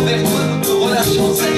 Vers toi, nous te relâchons.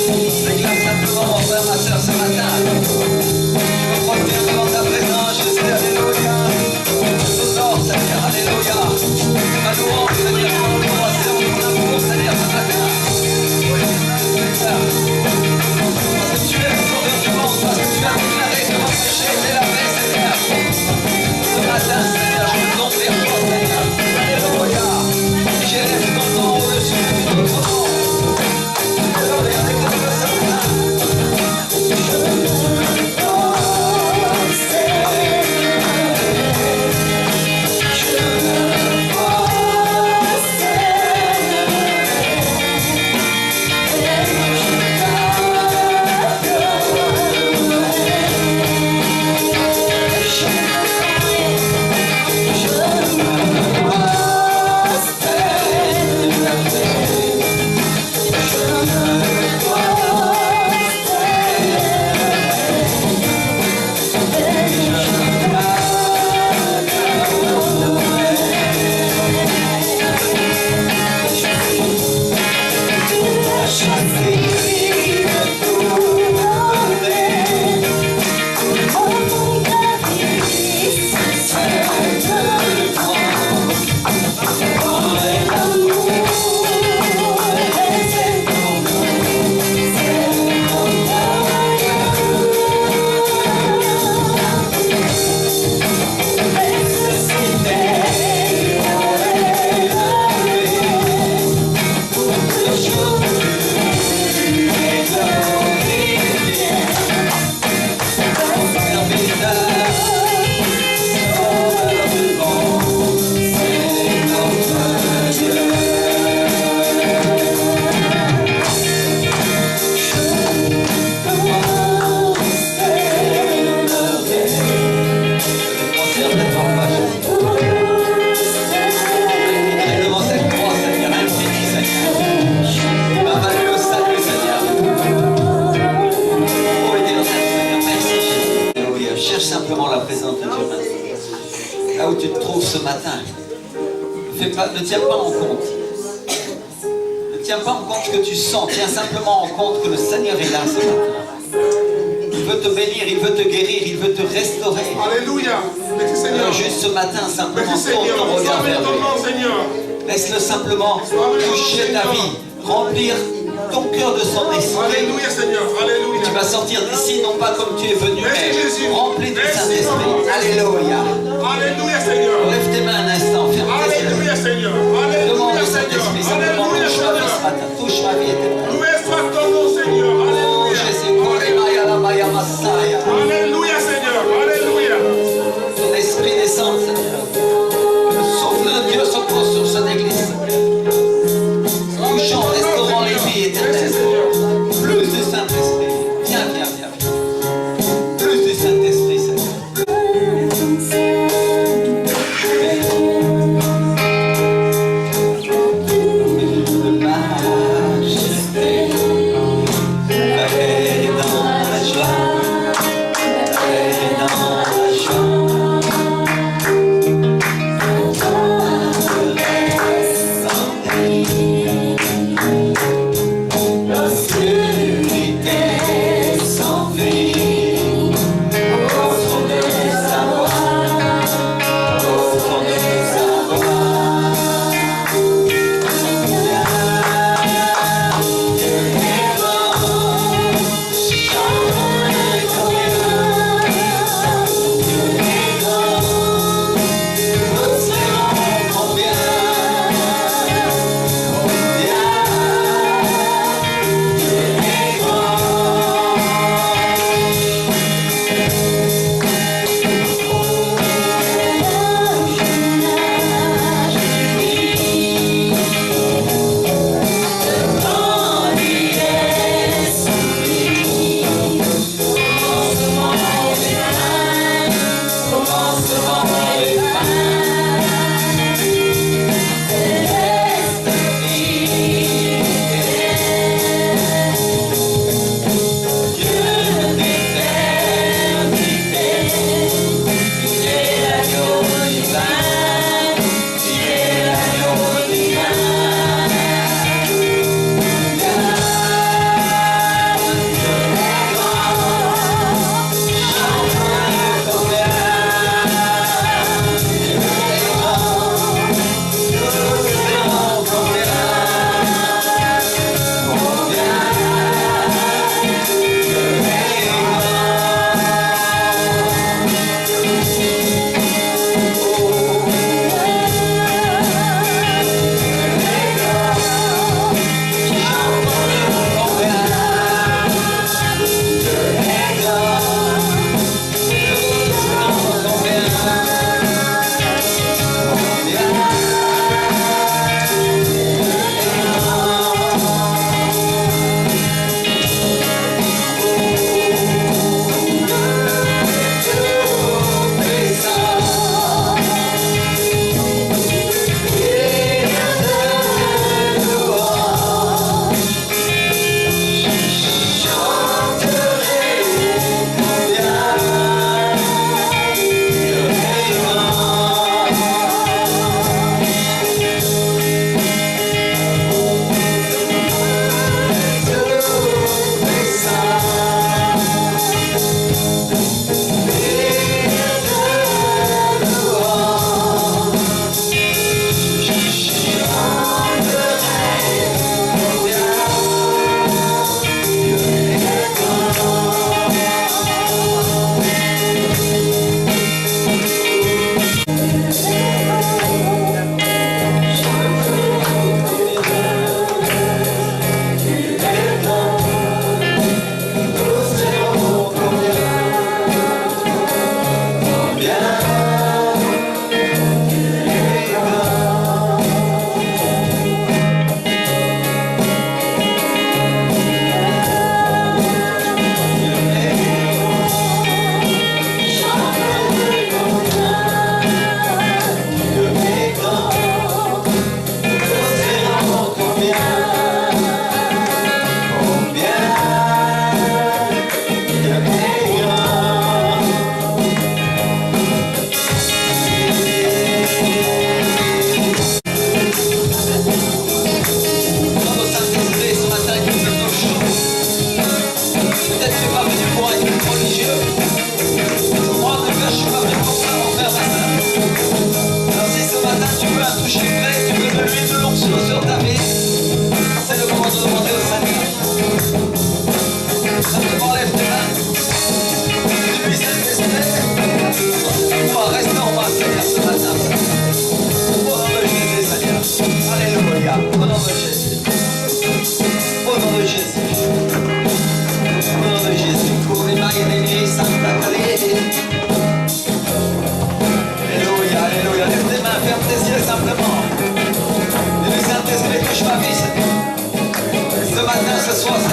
Déclare simplement, mon frère, ma soeur, ce matin. Je me crois bien devant ta présence, je sais, alléluia. Je t'honore, Seigneur, alléluia. Ma louange, Seigneur, mon adoration, mon amour, Seigneur, ce matin. Oui, Seigneur. Parce que tu es le sauveur du monde, parce que tu as déclaré que mon péché était lavé, Seigneur. Ce matin, Seigneur, je me tourne vers toi, Seigneur. Alléluia. J'élève ton nom au-dessus de tout autre nom. Alléluia, déclare-le ce matin. Là où tu te trouves ce matin, ne tiens pas en compte. Ne tiens pas en compte ce que tu sens. Tiens simplement en compte que le Seigneur est là ce matin. Il veut te bénir, il veut te guérir, il veut te restaurer. Alléluia. Alors juste ce matin, simplement tourne ton regard vers lui. Laisse-le simplement toucher ta vie, remplir ton cœur de son esprit. Alléluia, Seigneur. Alléluia. Tu vas sortir d'ici non pas comme tu es venu, mais rempli du Saint-Esprit. Alléluia. Alléluia, Seigneur. Lève tes mains un instant, ferme tes yeux. Alléluia, Seigneur. Demande Alléluia, au Saint-Esprit simplement Alléluia, touche ma vie ce Seigneur. matin, touche ma vie éternelle. Loué soit ton nom, Seigneur. Oh Alléluia. Jésus, Kolemaya la Maya Masaya. Alléluia, Seigneur. Alléluia. Ton esprit descend, Seigneur. Le souffle de Dieu se pose sur cette église. Touchant, restaurant les vies éternelles. Plus du Saint-Esprit. Viens, viens, viens. Plus du Saint-Esprit, Seigneur. Majesté.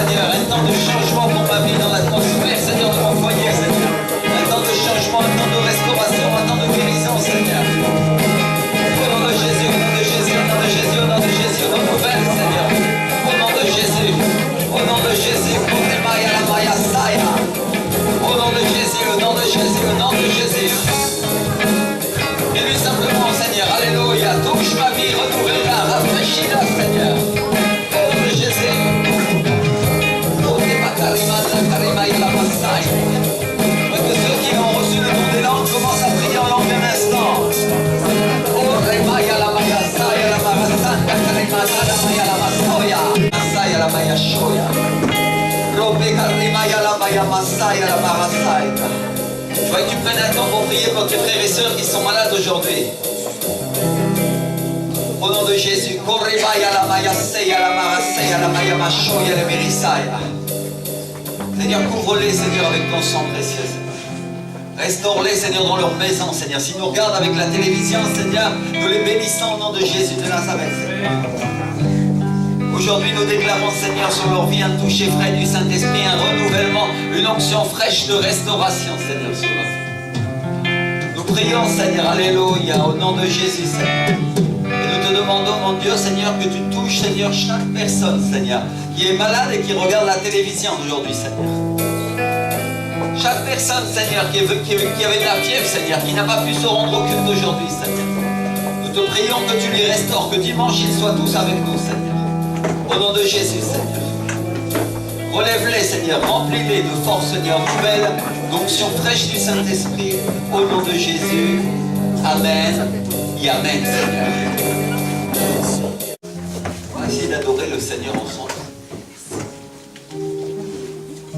Seigneur, un temps de changement pour ma vie dans l'atmosphère, Seigneur, de mon foyer, Seigneur. Un temps de changement, un temps de restauration, un temps de guérison, Seigneur. Au nom de Jésus, au nom de Jésus, au nom de Jésus, au nom de Jésus, renouvelle, Seigneur. Au nom de Jésus, au nom de Jésus, au nom de Jésus, au nom de Jésus, au nom de Jésus. Et lui simplement, Seigneur, alléluia, touche ma vie, renouvelle-la, rafraîchis-la, Seigneur. Au nom de Jésus. Que ceux qui ont reçu le don des langues commencent à prier en langue un instant. Je voudrais que tu prennes un temps pour prier pour tes frères et sœurs qui sont malades aujourd'hui. Au nom de Jésus. Seigneur, couvre-les, Seigneur, avec ton sang précieux. Restaure-les, Seigneur, dans leur maison, Seigneur. S'ils nous regardent avec la télévision, Seigneur, nous les bénissons au nom de Jésus de Nazareth, Seigneur. Aujourd'hui, nous déclarons, Seigneur, sur leur vie un toucher frais du Saint-Esprit, un renouvellement, une onction fraîche de restauration, Seigneur, sur leur vie. Nous prions, Seigneur, alléluia, au nom de Jésus, Seigneur. Et nous te demandons, mon Dieu, Seigneur, que tu touches, Seigneur, chaque personne, Seigneur, qui est malade et qui regarde la télévision aujourd'hui, Seigneur. Chaque personne, Seigneur, qui avait de la fièvre, Seigneur, qui n'a pas pu se rendre au culte aujourd'hui, Seigneur. Nous te prions que tu les restaures, que dimanche ils soient tous avec nous, Seigneur. Au nom de Jésus, Seigneur. Relève-les, Seigneur, remplis-les de force, Seigneur, nouvelle, d'onction fraîche du Saint-Esprit. Au nom de Jésus. Amen et Amen, Seigneur. On va essayer d'adorer le Seigneur ensemble.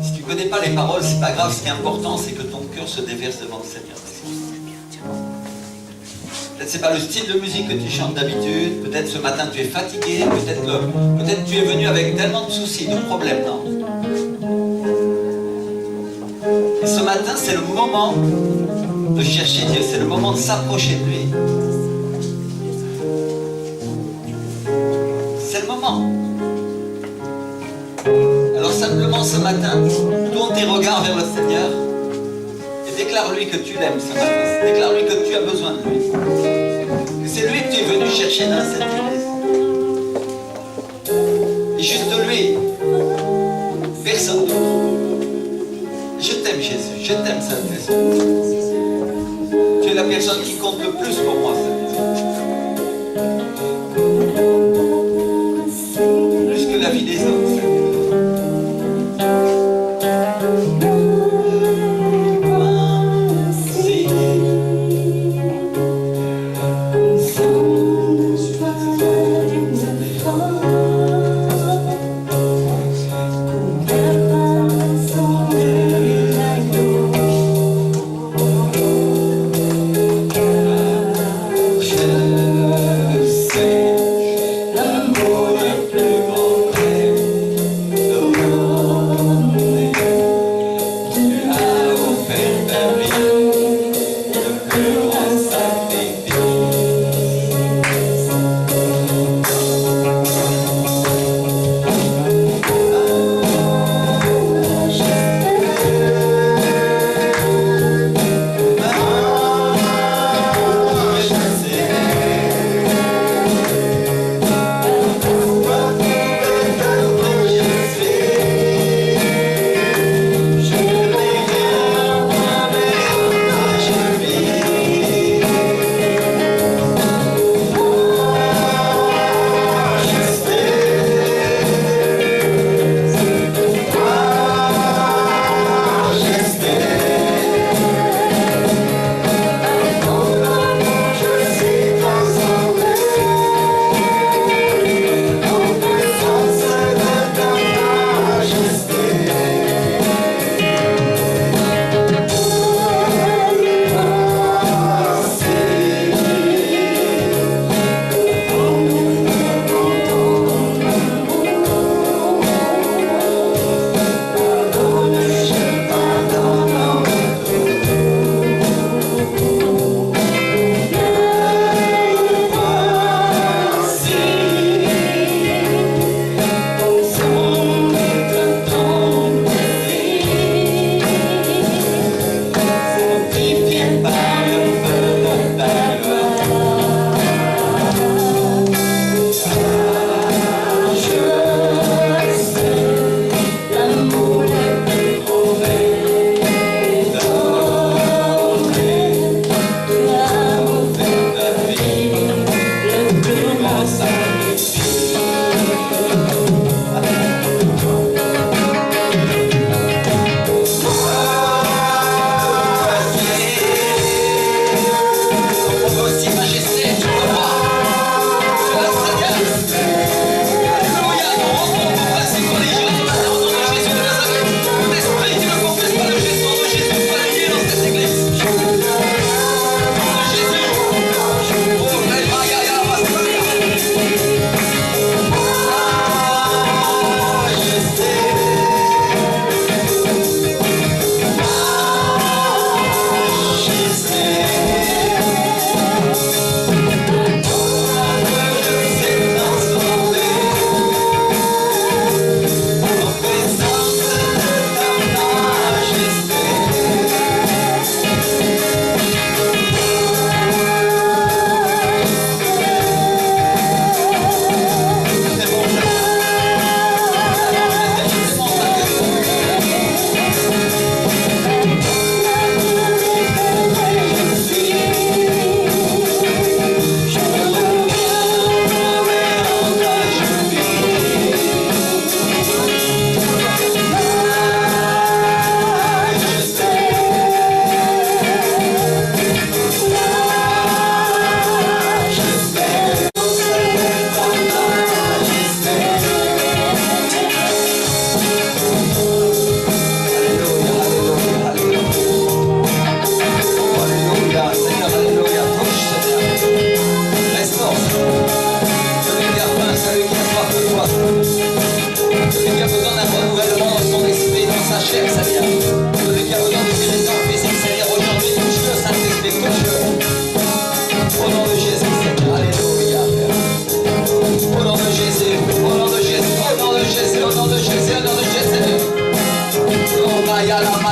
Si tu ne connais pas les paroles, c'est pas grave. Ce qui est important, c'est que ton cœur se déverse devant le Seigneur. Peut-être c'est pas le style de musique que tu chantes d'habitude. Peut-être ce matin tu es fatigué. Peut-être tu es venu avec tellement de soucis, de problèmes, non? Et ce matin, c'est le moment de chercher Dieu. C'est le moment de s'approcher de lui. C'est le moment. Alors simplement ce matin, tourne tes regards vers le Seigneur et déclare-lui que tu l'aimes ce matin. Déclare-lui que tu as besoin de lui. Que c'est lui que tu es venu chercher dans cette église. Et juste lui, personne d'autre. Je t'aime Jésus, je t'aime Saint-Esprit. Tu es la personne qui compte le plus pour moi, Seigneur. Plus que la vie des autres, Seigneur. Yeah.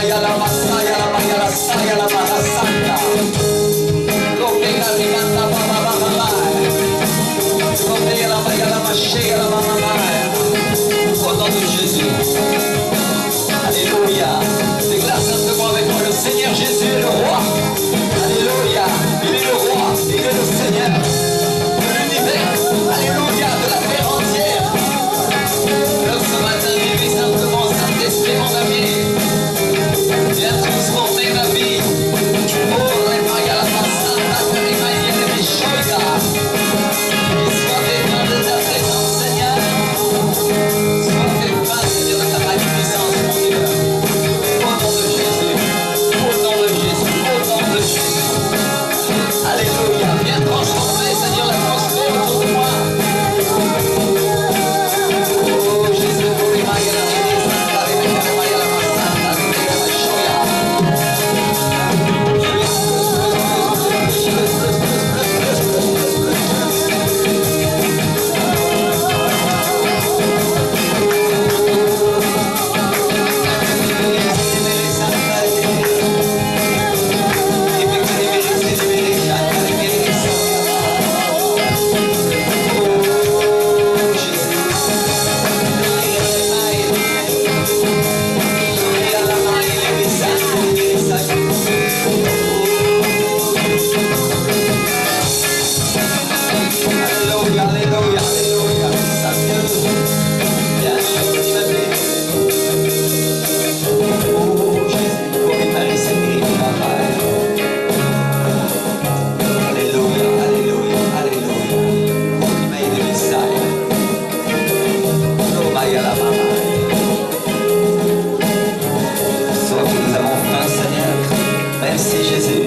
maya la masaya la maya la saya la mahasanta. Lopega riganta baba baba maya. Lopega la maya la machega la mama maya. Au nom de Jésus. Alléluia. Déclare simplement avec moi, le Seigneur Jésus est le roi. Alléluia. Il est le roi, il est le Seigneur de l'univers. Alléluia, de la terre entière. Alors ce matin, je vais simplement Saint-Esprit, mon ami. Viens transformer ma vie. Oh, Remaya la Santa, Remaya la Mishoïda. Et sois béni de ta présence, Seigneur. Sois béni, Seigneur, de ta magnificence, mon Dieu. Au nom de Jésus. Au nom de Jésus. Au nom de Jésus. Alléluia. Viens transformer, Seigneur, l'atmosphère autour de moi. Oh Jésus, Remaya la Mishoïda, Remaya la Masanta, Remaya la Mishoïda. Alléluia, alléluia, alléluia. Bien sûr, tu m'as béni. Oh Jésus, pour Marie, c'est Alléluia, alléluia, alléluia. Pour Marie de Messiah. Oh Maya la Mama. Soit que nous avons faim, Seigneur. Merci Jésus.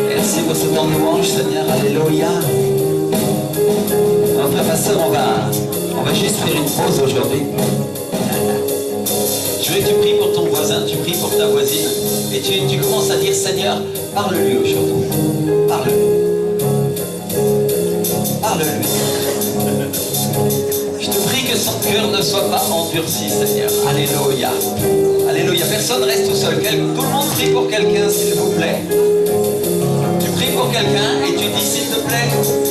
Merci pour ce temps de louange, Seigneur. Alléluia. Frère, ma soeur, on va juste faire une pause aujourd'hui. Je veux que tu pries pour ton voisin, tu pries pour ta voisine. Et tu commences à dire, Seigneur, parle-lui aujourd'hui. Parle-lui. Parle-lui. Je te prie que son cœur ne soit pas endurci, Seigneur. Alléluia. Alléluia. Personne reste tout seul. Tout le monde prie pour quelqu'un, s'il vous plaît. Tu pries pour quelqu'un et tu dis, s'il te plaît,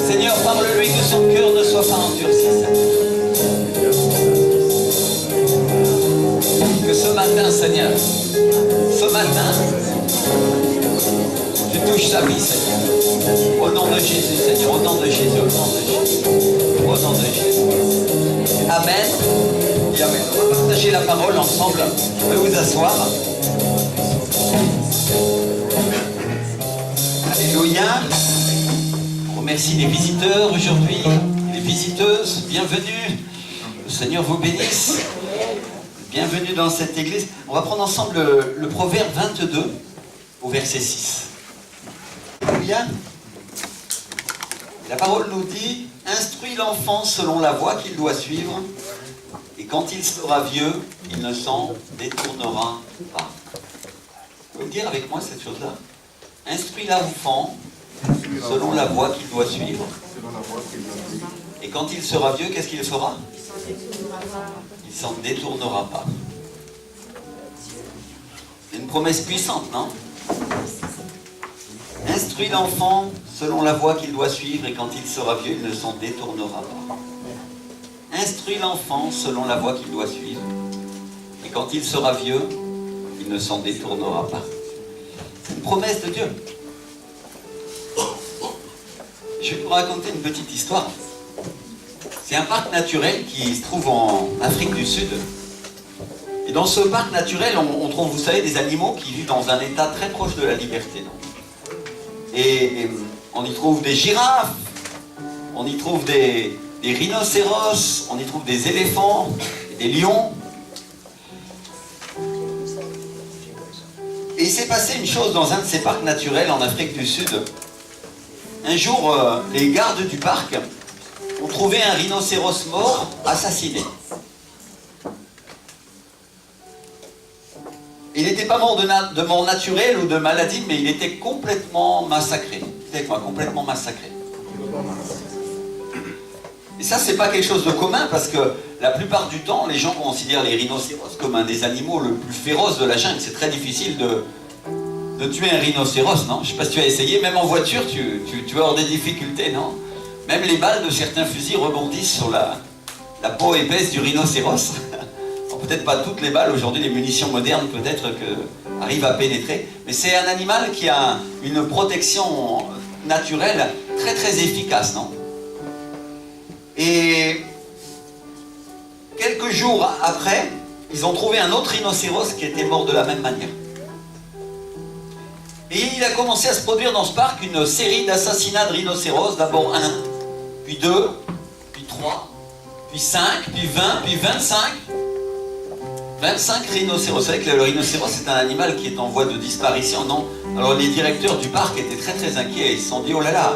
Seigneur, parle-lui que son cœur ne soit pas endurci. Que ce matin, Seigneur, ce matin, tu touches sa vie, Seigneur. Au nom de Jésus, Seigneur, au nom de Jésus, au nom de Jésus. Au nom de Jésus. Amen. Et amen. On va partager la parole ensemble. Vous pouvez vous asseoir. Alléluia. On remercie les visiteurs aujourd'hui, les visiteuses. Bienvenue. Le Seigneur vous bénisse. Bienvenue dans cette église. On va prendre ensemble le proverbe 22 au verset 6. Alléluia. La parole nous dit, instruis l'enfant selon la voie qu'il doit suivre, et quand il sera vieux, il ne s'en détournera pas. Vous pouvez dire avec moi cette chose-là? Instruis l'enfant selon la voie qu'il doit suivre, et quand il sera vieux, qu'est-ce qu'il fera? Il s'en détournera pas. C'est une promesse puissante, non? Instruis l'enfant selon la voie qu'il doit suivre, et quand il sera vieux, il ne s'en détournera pas. Instruis l'enfant selon la voie qu'il doit suivre, et quand il sera vieux, il ne s'en détournera pas. C'est une promesse de Dieu. Je vais vous raconter une petite histoire. C'est un parc naturel qui se trouve en Afrique du Sud. Et dans ce parc naturel, on trouve, vous savez, des animaux qui vivent dans un état très proche de la liberté. Et on y trouve des girafes, on y trouve des rhinocéros, on y trouve des éléphants, des lions. Et il s'est passé une chose dans un de ces parcs naturels en Afrique du Sud. Un jour, les gardes du parc ont trouvé un rhinocéros mort, assassiné. Il n'était pas mort de mort naturelle ou de maladie, mais il était complètement massacré. Dites moi, complètement massacré. Et ça, c'est pas quelque chose de commun, parce que la plupart du temps, les gens considèrent les rhinocéros comme un des animaux le plus féroce de la jungle. C'est très difficile de tuer un rhinocéros, non? Je ne sais pas si tu as essayé, même en voiture, tu vas avoir des difficultés, non? Même les balles de certains fusils rebondissent sur la peau épaisse du rhinocéros. Peut-être pas toutes les balles, aujourd'hui les munitions modernes peut-être arrivent à pénétrer, mais c'est un animal qui a une protection naturelle très très efficace, non? Et quelques jours après, ils ont trouvé un autre rhinocéros qui était mort de la même manière. Et il a commencé à se produire dans ce parc une série d'assassinats de rhinocéros, d'abord 1, puis 2, puis 3, puis 5, puis 20, puis 25. 25 rhinocéros. Vous savez que le rhinocéros c'est un animal qui est en voie de disparition, non? Alors les directeurs du parc étaient très très inquiets, ils se sont dit oh là là.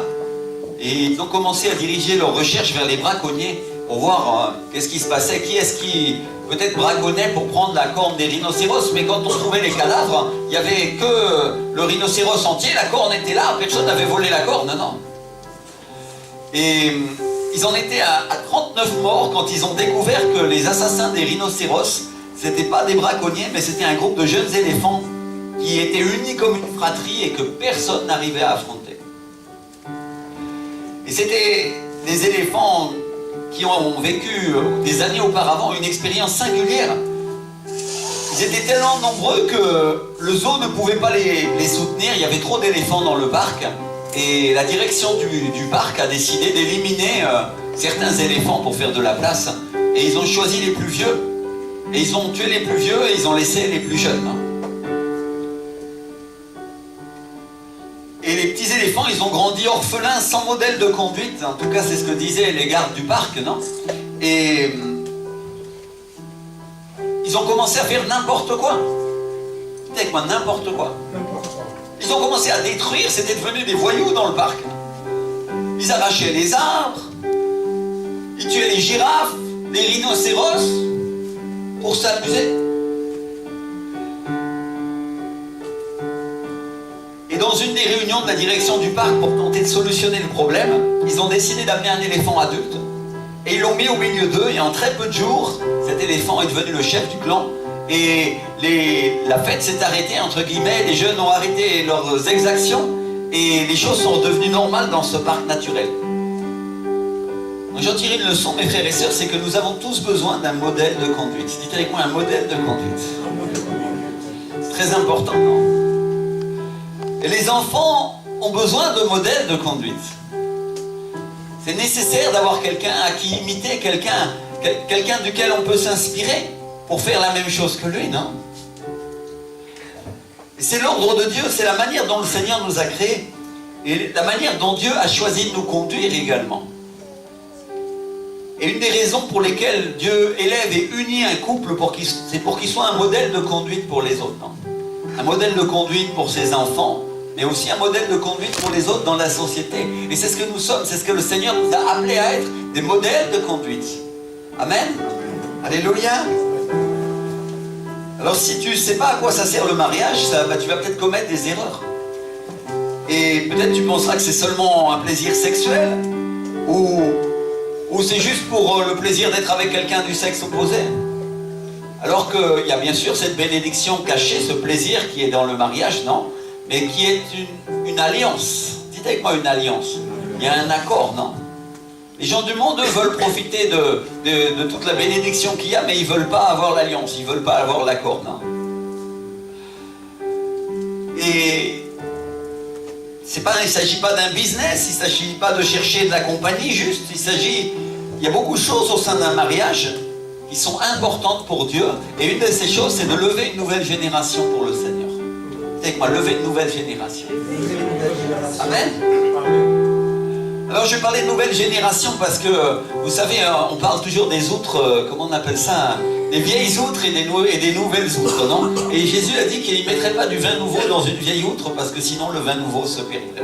Et ils ont commencé à diriger leurs recherches vers les braconniers pour voir qu'est-ce qui se passait, qui est-ce qui peut-être braconnait pour prendre la corne des rhinocéros, mais quand on trouvait les cadavres, il n'y avait que le rhinocéros entier, la corne était là, personne n'avait volé la corne, non. Et ils en étaient à 39 morts quand ils ont découvert que les assassins des rhinocéros, c'était pas des braconniers, mais c'était un groupe de jeunes éléphants qui étaient unis comme une fratrie et que personne n'arrivait à affronter. Et c'était des éléphants qui ont vécu des années auparavant une expérience singulière. Ils étaient tellement nombreux que le zoo ne pouvait pas les soutenir, il y avait trop d'éléphants dans le parc, et la direction du parc a décidé d'éliminer certains éléphants pour faire de la place, et ils ont choisi les plus vieux. Et ils ont tué les plus vieux et ils ont laissé les plus jeunes. Et les petits éléphants, ils ont grandi orphelins sans modèle de conduite. En tout cas, c'est ce que disaient les gardes du parc, non? Et ils ont commencé à faire n'importe quoi. Dites avec moi, n'importe quoi. Ils ont commencé à détruire, c'était devenu des voyous dans le parc. Ils arrachaient les arbres, ils tuaient les girafes, les rhinocéros, pour s'amuser. Et dans une des réunions de la direction du parc pour tenter de solutionner le problème, ils ont décidé d'amener un éléphant adulte et ils l'ont mis au milieu d'eux et en très peu de jours, cet éléphant est devenu le chef du clan et la fête s'est arrêtée, entre guillemets, les jeunes ont arrêté leurs exactions et les choses sont redevenues normales dans ce parc naturel. J'en tire une leçon, mes frères et sœurs, c'est que nous avons tous besoin d'un modèle de conduite. Dites avec moi, un modèle de conduite. C'est très important, non? Et les enfants ont besoin de modèles de conduite. C'est nécessaire d'avoir quelqu'un à qui imiter, quelqu'un duquel on peut s'inspirer pour faire la même chose que lui, non? Et c'est l'ordre de Dieu, c'est la manière dont le Seigneur nous a créés et la manière dont Dieu a choisi de nous conduire également. Et une des raisons pour lesquelles Dieu élève et unit un couple, c'est pour qu'il soit un modèle de conduite pour les autres. Non? Un modèle de conduite pour ses enfants, mais aussi un modèle de conduite pour les autres dans la société. Et c'est ce que nous sommes, c'est ce que le Seigneur nous a appelés à être, des modèles de conduite. Amen. Alléluia. Alors si tu ne sais pas à quoi ça sert le mariage, tu vas peut-être commettre des erreurs. Et peut-être tu penseras que c'est seulement un plaisir sexuel, ou c'est juste pour le plaisir d'être avec quelqu'un du sexe opposé. Alors qu'il y a bien sûr cette bénédiction cachée, ce plaisir qui est dans le mariage, non? Mais qui est une alliance. Dites avec moi une alliance. Il y a un accord, non? Les gens du monde, eux, veulent profiter de toute la bénédiction qu'il y a, mais ils ne veulent pas avoir l'alliance, ils ne veulent pas avoir l'accord, non? Et il ne s'agit pas d'un business, il ne s'agit pas de chercher de la compagnie juste, il y a beaucoup de choses au sein d'un mariage qui sont importantes pour Dieu, et une de ces choses, c'est de lever une nouvelle génération pour le Seigneur. Avec moi, lever une nouvelle génération. Amen. Alors je vais parler de nouvelle génération parce que, vous savez, on parle toujours des outres, comment on appelle ça, des vieilles outres et des nouvelles outres, non? Et Jésus a dit qu'il ne mettrait pas du vin nouveau dans une vieille outre parce que sinon le vin nouveau se perdrait.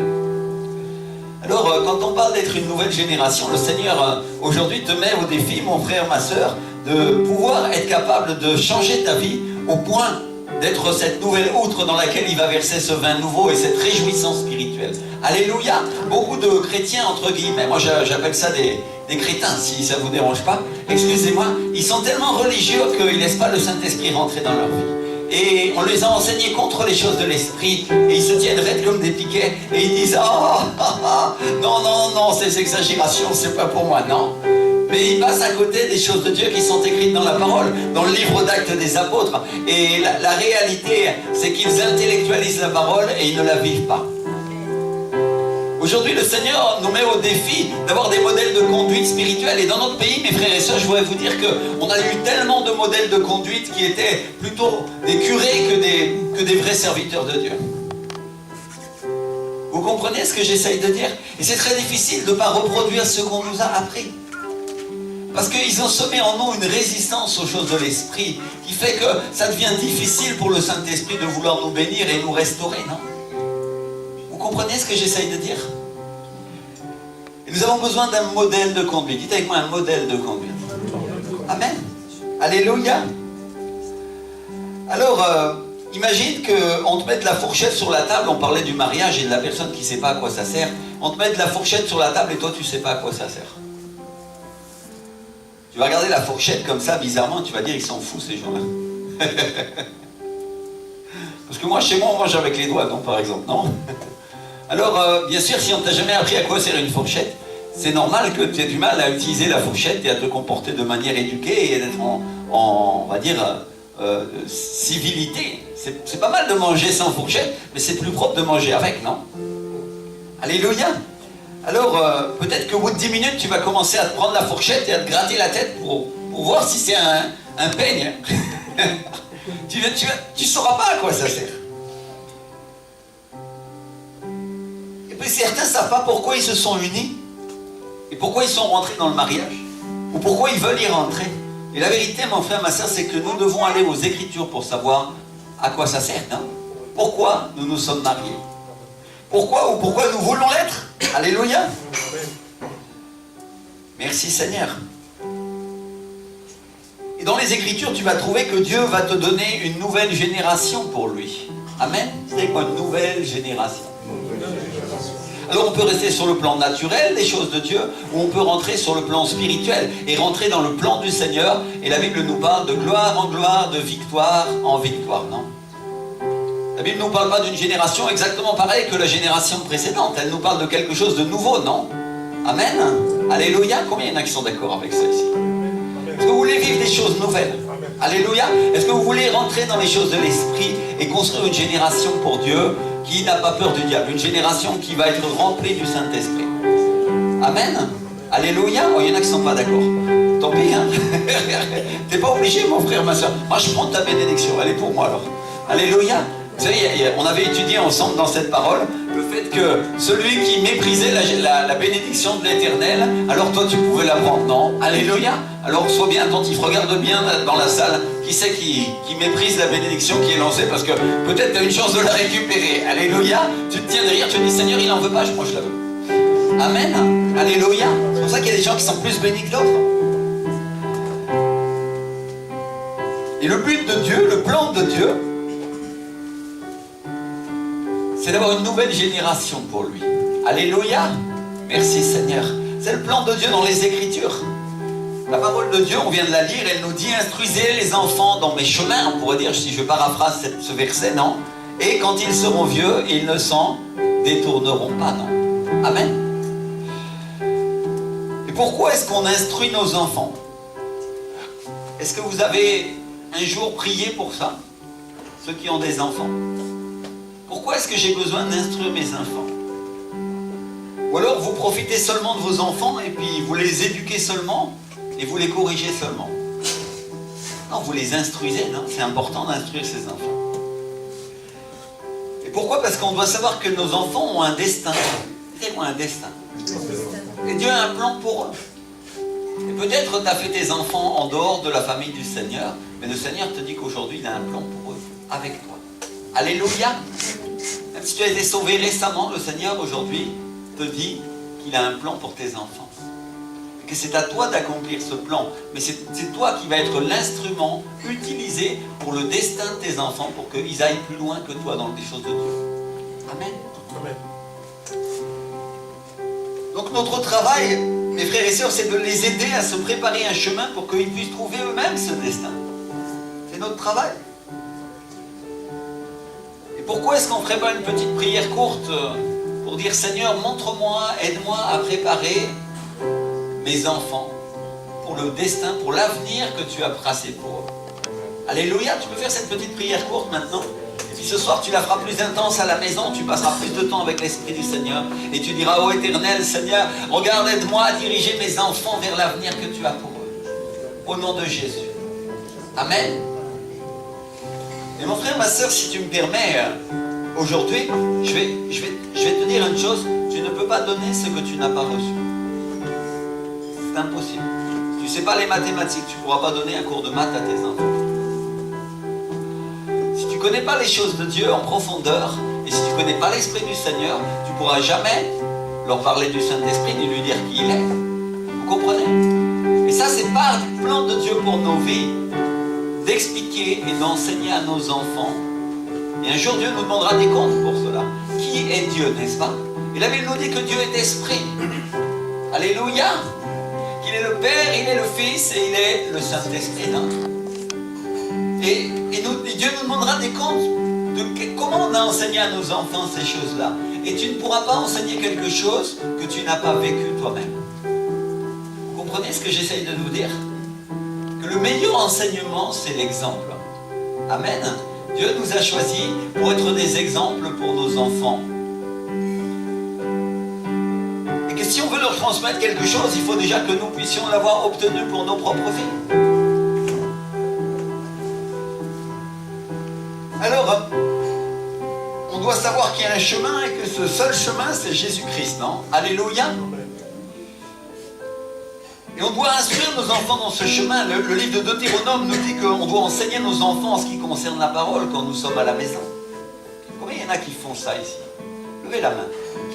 Alors quand on parle d'être une nouvelle génération, le Seigneur aujourd'hui te met au défi, mon frère, ma soeur, de pouvoir être capable de changer ta vie au point d'être cette nouvelle outre dans laquelle il va verser ce vin nouveau et cette réjouissance spirituelle. Alléluia. Beaucoup de chrétiens, entre guillemets, moi j'appelle ça des crétins, si ça ne vous dérange pas, excusez-moi, ils sont tellement religieux qu'ils ne laissent pas le Saint-Esprit rentrer dans leur vie. Et on les a enseignés contre les choses de l'esprit, et ils se tiennent raides comme des piquets, et ils disent « non, ces exagérations, c'est pas pour moi, non ». Mais ils passent à côté des choses de Dieu qui sont écrites dans la parole, dans le livre d'Actes des Apôtres. Et la réalité, c'est qu'ils intellectualisent la parole et ils ne la vivent pas. Aujourd'hui, le Seigneur nous met au défi d'avoir des modèles de conduite spirituelle. Et dans notre pays, mes frères et sœurs, je voudrais vous dire qu'on a eu tellement de modèles de conduite qui étaient plutôt des curés que des vrais serviteurs de Dieu. Vous comprenez ce que j'essaye de dire? Et c'est très difficile de ne pas reproduire ce qu'on nous a appris. Parce qu'ils ont semé en nous une résistance aux choses de l'esprit qui fait que ça devient difficile pour le Saint-Esprit de vouloir nous bénir et nous restaurer, non? Vous comprenez ce que j'essaye de dire? Et nous avons besoin d'un modèle de conduite. Dites avec moi un modèle de conduite. Amen. Alléluia. Alors, imagine qu'on te mette la fourchette sur la table. On parlait du mariage et de la personne qui ne sait pas à quoi ça sert. On te met la fourchette sur la table et toi tu ne sais pas à quoi ça sert. Tu vas regarder la fourchette comme ça, bizarrement, tu vas dire, ils s'en foutent ces gens-là. Parce que moi, chez moi, on mange avec les doigts, non, par exemple, non? Alors, bien sûr, si on ne t'a jamais appris à quoi sert une fourchette, c'est normal que tu aies du mal à utiliser la fourchette et à te comporter de manière éduquée et d'être on va dire, civilité. C'est pas mal de manger sans fourchette, mais c'est plus propre de manger avec, non? Alléluia. Alors, peut-être qu'au bout de 10 minutes, tu vas commencer à te prendre la fourchette et à te gratter la tête pour voir si c'est un peigne. Tu ne sauras pas à quoi ça sert. Et puis certains ne savent pas pourquoi ils se sont unis, et pourquoi ils sont rentrés dans le mariage, ou pourquoi ils veulent y rentrer. Et la vérité, mon frère, ma soeur, c'est que nous devons aller aux Écritures pour savoir à quoi ça sert, non? Pourquoi nous nous sommes mariés? Pourquoi nous voulons l'être? Alléluia. Merci Seigneur. Et dans les Écritures, tu vas trouver que Dieu va te donner une nouvelle génération pour lui. Amen. C'est quoi une nouvelle génération? Alors on peut rester sur le plan naturel des choses de Dieu, ou on peut rentrer sur le plan spirituel et rentrer dans le plan du Seigneur. Et la Bible nous parle de gloire en gloire, de victoire en victoire, non? La Bible ne nous parle pas d'une génération exactement pareille que la génération précédente. Elle nous parle de quelque chose de nouveau, non? Amen. Alléluia. Combien il y en a qui sont d'accord avec ça ici? Est-ce que vous voulez vivre des choses nouvelles? Alléluia. Est-ce que vous voulez rentrer dans les choses de l'esprit et construire une génération pour Dieu qui n'a pas peur du diable? Une génération qui va être remplie du Saint-Esprit. Amen. Alléluia. Oh, il y en a qui ne sont pas d'accord. Tant pis, hein. T'es pas obligé, mon frère, ma soeur. Moi, je prends ta bénédiction. Elle est pour moi, alors. Alléluia. Vous savez, on avait étudié ensemble dans cette parole le fait que celui qui méprisait la bénédiction de l'Éternel, alors toi tu pouvais la prendre, non? Alléluia. Alors sois bien attentif, regarde bien dans la salle, qui c'est qui méprise la bénédiction qui est lancée, parce que peut-être tu as une chance de la récupérer. Alléluia. Tu te tiens derrière, tu te dis Seigneur, il n'en veut pas, moi je la veux. Amen. Alléluia. C'est pour ça qu'il y a des gens qui sont plus bénis que d'autres. Et le but de Dieu, le plan de Dieu, c'est d'avoir une nouvelle génération pour lui. Alléluia. Merci Seigneur. C'est le plan de Dieu dans les Écritures. La parole de Dieu, on vient de la lire, elle nous dit « Instruisez les enfants dans mes chemins », on pourrait dire, si je paraphrase ce verset, non? Et quand ils seront vieux, ils ne s'en détourneront pas, non? Amen. Et pourquoi est-ce qu'on instruit nos enfants? Est-ce que vous avez un jour prié pour ça? Ceux qui ont des enfants. Pourquoi est-ce que j'ai besoin d'instruire mes enfants? Ou alors vous profitez seulement de vos enfants et puis vous les éduquez seulement et vous les corrigez seulement? Non, vous les instruisez, non? C'est important d'instruire ses enfants. Et pourquoi? Parce qu'on doit savoir que nos enfants ont un destin. Dites-moi un destin. Et Dieu a un plan pour eux. Et peut-être tu as fait tes enfants en dehors de la famille du Seigneur, mais le Seigneur te dit qu'aujourd'hui il a un plan pour eux, avec toi. Alléluia. Même si tu as été sauvé récemment, le Seigneur aujourd'hui te dit qu'il a un plan pour tes enfants. Et que c'est à toi d'accomplir ce plan. Mais c'est toi qui vas être l'instrument utilisé pour le destin de tes enfants, pour qu'ils aillent plus loin que toi dans les choses de Dieu. Amen. Amen. Donc notre travail, mes frères et sœurs, c'est de les aider à se préparer un chemin pour qu'ils puissent trouver eux-mêmes ce destin. C'est notre travail. Et pourquoi est-ce qu'on ne ferait pas une petite prière courte pour dire Seigneur, montre-moi, aide-moi à préparer mes enfants pour le destin, pour l'avenir que tu as tracé pour eux. Alléluia, tu peux faire cette petite prière courte maintenant. Et puis ce soir, tu la feras plus intense à la maison, tu passeras plus de temps avec l'Esprit du Seigneur. Et tu diras, ô Éternel, Seigneur, regarde, aide-moi à diriger mes enfants vers l'avenir que tu as pour eux. Au nom de Jésus. Amen. Et mon frère, ma soeur, si tu me permets, aujourd'hui, je vais te dire une chose, tu ne peux pas donner ce que tu n'as pas reçu. C'est impossible. Si tu ne sais pas les mathématiques, tu ne pourras pas donner un cours de maths à tes enfants. Si tu ne connais pas les choses de Dieu en profondeur, et si tu ne connais pas l'Esprit du Seigneur, tu ne pourras jamais leur parler du Saint-Esprit ni lui dire qui il est. Vous comprenez? Et ça, c'est pas le plan de Dieu pour nos vies, d'expliquer et d'enseigner à nos enfants. Et un jour, Dieu nous demandera des comptes pour cela. Qui est Dieu, n'est-ce pas? Et la Bible nous dit que Dieu est esprit. Alléluia! Qu'il est le Père, il est le Fils et il est le Saint-Esprit. Et Dieu nous demandera des comptes de comment on a enseigné à nos enfants ces choses-là. Et tu ne pourras pas enseigner quelque chose que tu n'as pas vécu toi-même. Vous comprenez ce que j'essaye de vous dire? Que le meilleur enseignement, c'est l'exemple. Amen. Dieu nous a choisis pour être des exemples pour nos enfants. Et que si on veut leur transmettre quelque chose, il faut déjà que nous puissions l'avoir obtenu pour nos propres vies. Alors, on doit savoir qu'il y a un chemin et que ce seul chemin, c'est Jésus-Christ, non? Alléluia. Et on doit instruire nos enfants dans ce chemin. Le livre de Deutéronome nous dit qu'on doit enseigner nos enfants en ce qui concerne la parole quand nous sommes à la maison. Combien il y en a qui font ça ici? Levez la main.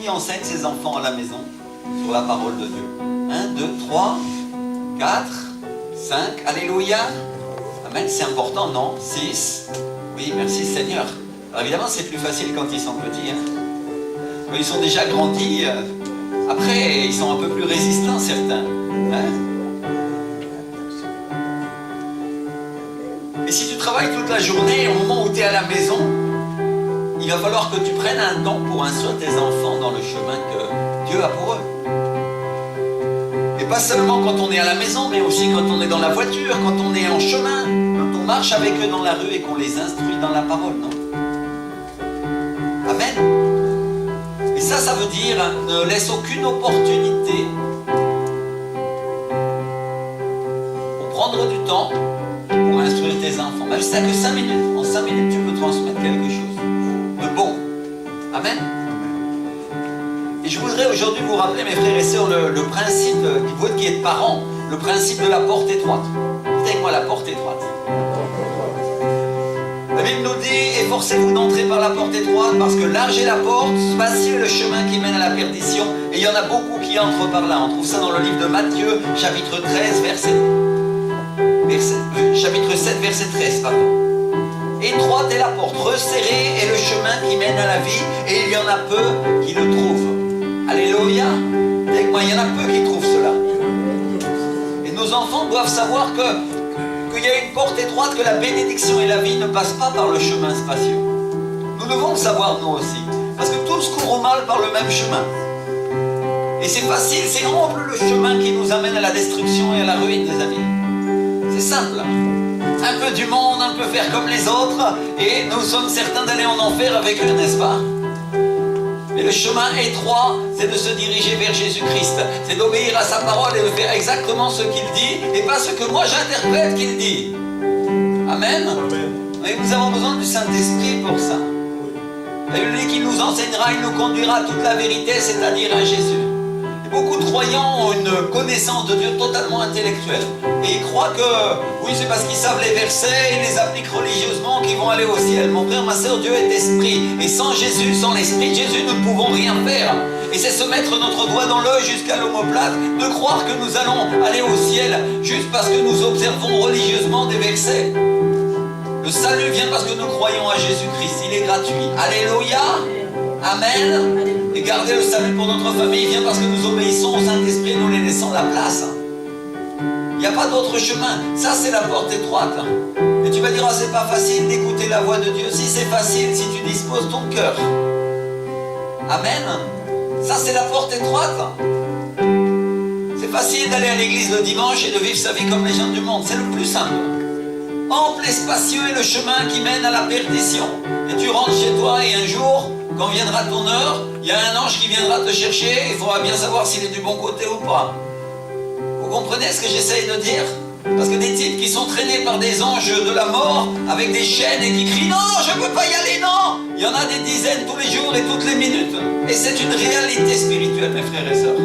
Qui enseigne ses enfants à la maison sur la parole de Dieu? 1, 2, 3, 4, 5. Alléluia. Amen. C'est important, non? 6. Oui, merci Seigneur. Alors évidemment, c'est plus facile quand ils sont petits. Quand ils sont déjà grandis, après, ils sont un peu plus résistants, certains. Et si tu travailles toute la journée, au moment où tu es à la maison, il va falloir que tu prennes un temps pour instruire tes enfants dans le chemin que Dieu a pour eux. Et pas seulement quand on est à la maison, mais aussi quand on est dans la voiture, quand on est en chemin, quand on marche avec eux dans la rue et qu'on les instruit dans la parole, non? Amen. Et ça veut dire, ne laisse aucune opportunité pour prendre du temps pour instruire tes enfants. Même si ça que 5 minutes. En 5 minutes, tu peux transmettre quelque chose de bon. Amen. Et je voudrais aujourd'hui vous rappeler, mes frères et sœurs, le principe, vous qui êtes parents, le principe de la porte étroite. Dites avec moi la porte étroite. La Bible nous dit, efforcez-vous d'entrer par la porte étroite, parce que large est la porte, spacieux est le chemin qui mène à la perdition, et il y en a beaucoup qui entrent par là. On trouve ça dans le livre de Matthieu, chapitre 13, chapitre 7, verset 13, pardon. Étroite est la porte, resserrée est le chemin qui mène à la vie, et il y en a peu qui le trouvent. Alléluia. Avec moi, il y en a peu qui trouvent cela. Et nos enfants doivent savoir qu'il y a une porte étroite, que la bénédiction et la vie ne passent pas par le chemin spacieux. Nous devons le savoir nous aussi, parce que tous courent au mal par le même chemin. Et c'est facile, c'est ample le chemin qui nous amène à la destruction et à la ruine, les amis. C'est simple. Un peu du monde, un peu faire comme les autres, et nous sommes certains d'aller en enfer avec eux, n'est-ce pas? Mais le chemin étroit, c'est de se diriger vers Jésus-Christ. C'est d'obéir à sa parole et de faire exactement ce qu'il dit, et pas ce que moi j'interprète qu'il dit. Amen. Et nous avons besoin du Saint-Esprit pour ça. Et lui qui nous enseignera, il nous conduira à toute la vérité, c'est-à-dire à Jésus. Et beaucoup de croyants ont une connaissance de Dieu totalement intellectuelle. Et ils croient que, oui, c'est parce qu'ils savent les versets, ils les appliquent religieusement qu'ils vont aller au ciel. Mon frère, ma soeur, Dieu est esprit. Et sans Jésus, sans l'esprit de Jésus, nous ne pouvons rien faire. Et c'est se mettre notre doigt dans l'œil jusqu'à l'omoplate, de croire que nous allons aller au ciel juste parce que nous observons religieusement des versets. Le salut vient parce que nous croyons à Jésus-Christ. Il est gratuit. Alléluia. Amen. Et garder le salut pour notre famille vient parce que nous obéissons au Saint-Esprit, nous les laissons la place. Il n'y a pas d'autre chemin. Ça, c'est la porte étroite. Et tu vas dire, oh, c'est pas facile d'écouter la voix de Dieu. Si c'est facile, si tu disposes ton cœur. Amen. Ça, c'est la porte étroite. C'est facile d'aller à l'église le dimanche et de vivre sa vie comme les gens du monde. C'est le plus simple. Ample et spacieux est le chemin qui mène à la perdition. Et tu rentres chez toi et un jour, quand viendra ton heure, il y a un ange qui viendra te chercher. Il faudra bien savoir s'il est du bon côté ou pas. Vous comprenez ce que j'essaye de dire? Parce que des types qui sont traînés par des anges de la mort avec des chaînes et qui crient « Non, je ne peux pas y aller, non !» Il y en a des dizaines tous les jours et toutes les minutes. Et c'est une réalité spirituelle, mes frères et sœurs.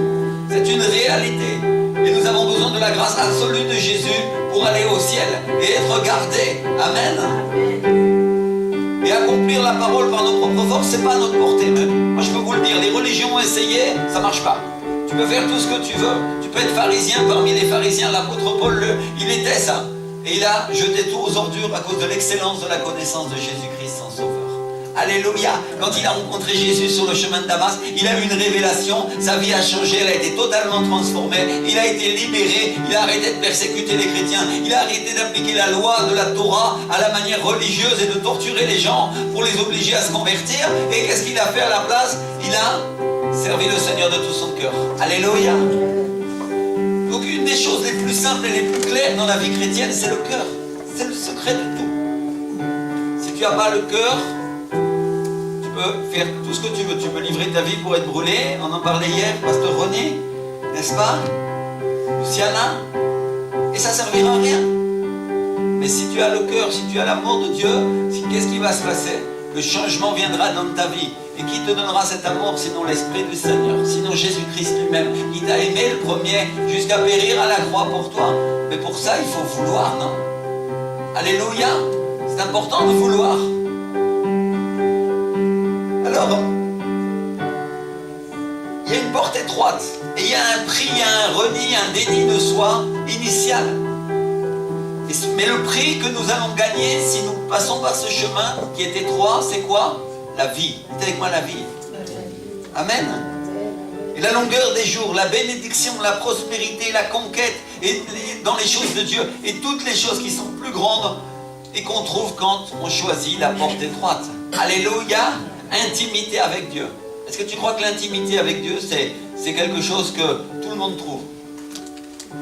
C'est une réalité. Et nous avons besoin de la grâce absolue de Jésus pour aller au ciel et être gardés. Amen. Et accomplir la parole par nos propres forces, c'est pas à notre portée. Moi, je peux vous le dire, les religions ont essayé, ça ne marche pas. Tu peux faire tout ce que tu veux. Tu peux être pharisien parmi les pharisiens. L'apôtre Paul, il était ça. Et il a jeté tout aux ordures à cause de l'excellence de la connaissance de Jésus-Christ, son Sauveur. Alléluia. Quand il a rencontré Jésus sur le chemin de Damas, il a eu une révélation. Sa vie a changé. Elle a été totalement transformée. Il a été libéré. Il a arrêté de persécuter les chrétiens. Il a arrêté d'appliquer la loi de la Torah à la manière religieuse et de torturer les gens pour les obliger à se convertir. Et qu'est-ce qu'il a fait à la place? Il a servi le Seigneur de tout son cœur. Alléluia. Donc une des choses les plus simples et les plus claires dans la vie chrétienne, c'est le cœur. C'est le secret de tout. Si tu n'as pas le cœur, tu peux faire tout ce que tu veux. Tu peux livrer ta vie pour être brûlé. On en parlait hier, Pasteur René, n'est-ce pas? Luciana. Et ça ne servira à rien. Mais si tu as le cœur, si tu as l'amour de Dieu, qu'est-ce qui va se passer? Le changement viendra dans ta vie. Et qui te donnera cet amour sinon l'Esprit du Seigneur, sinon Jésus-Christ lui-même? Il t'a aimé le premier jusqu'à périr à la croix pour toi. Mais pour ça, il faut vouloir, non? Alléluia. C'est important de vouloir. Alors, il y a une porte étroite. Et il y a un prix, il y a un reni, un déni de soi initial. Mais le prix que nous allons gagner si nous passons par ce chemin qui est étroit, c'est quoi? La vie. Dites avec moi la vie. Amen. Et la longueur des jours, la bénédiction, la prospérité, la conquête et dans les choses de Dieu et toutes les choses qui sont plus grandes et qu'on trouve quand on choisit la porte étroite. Alléluia. Intimité avec Dieu. Est-ce que tu crois que l'intimité avec Dieu c'est quelque chose que tout le monde trouve?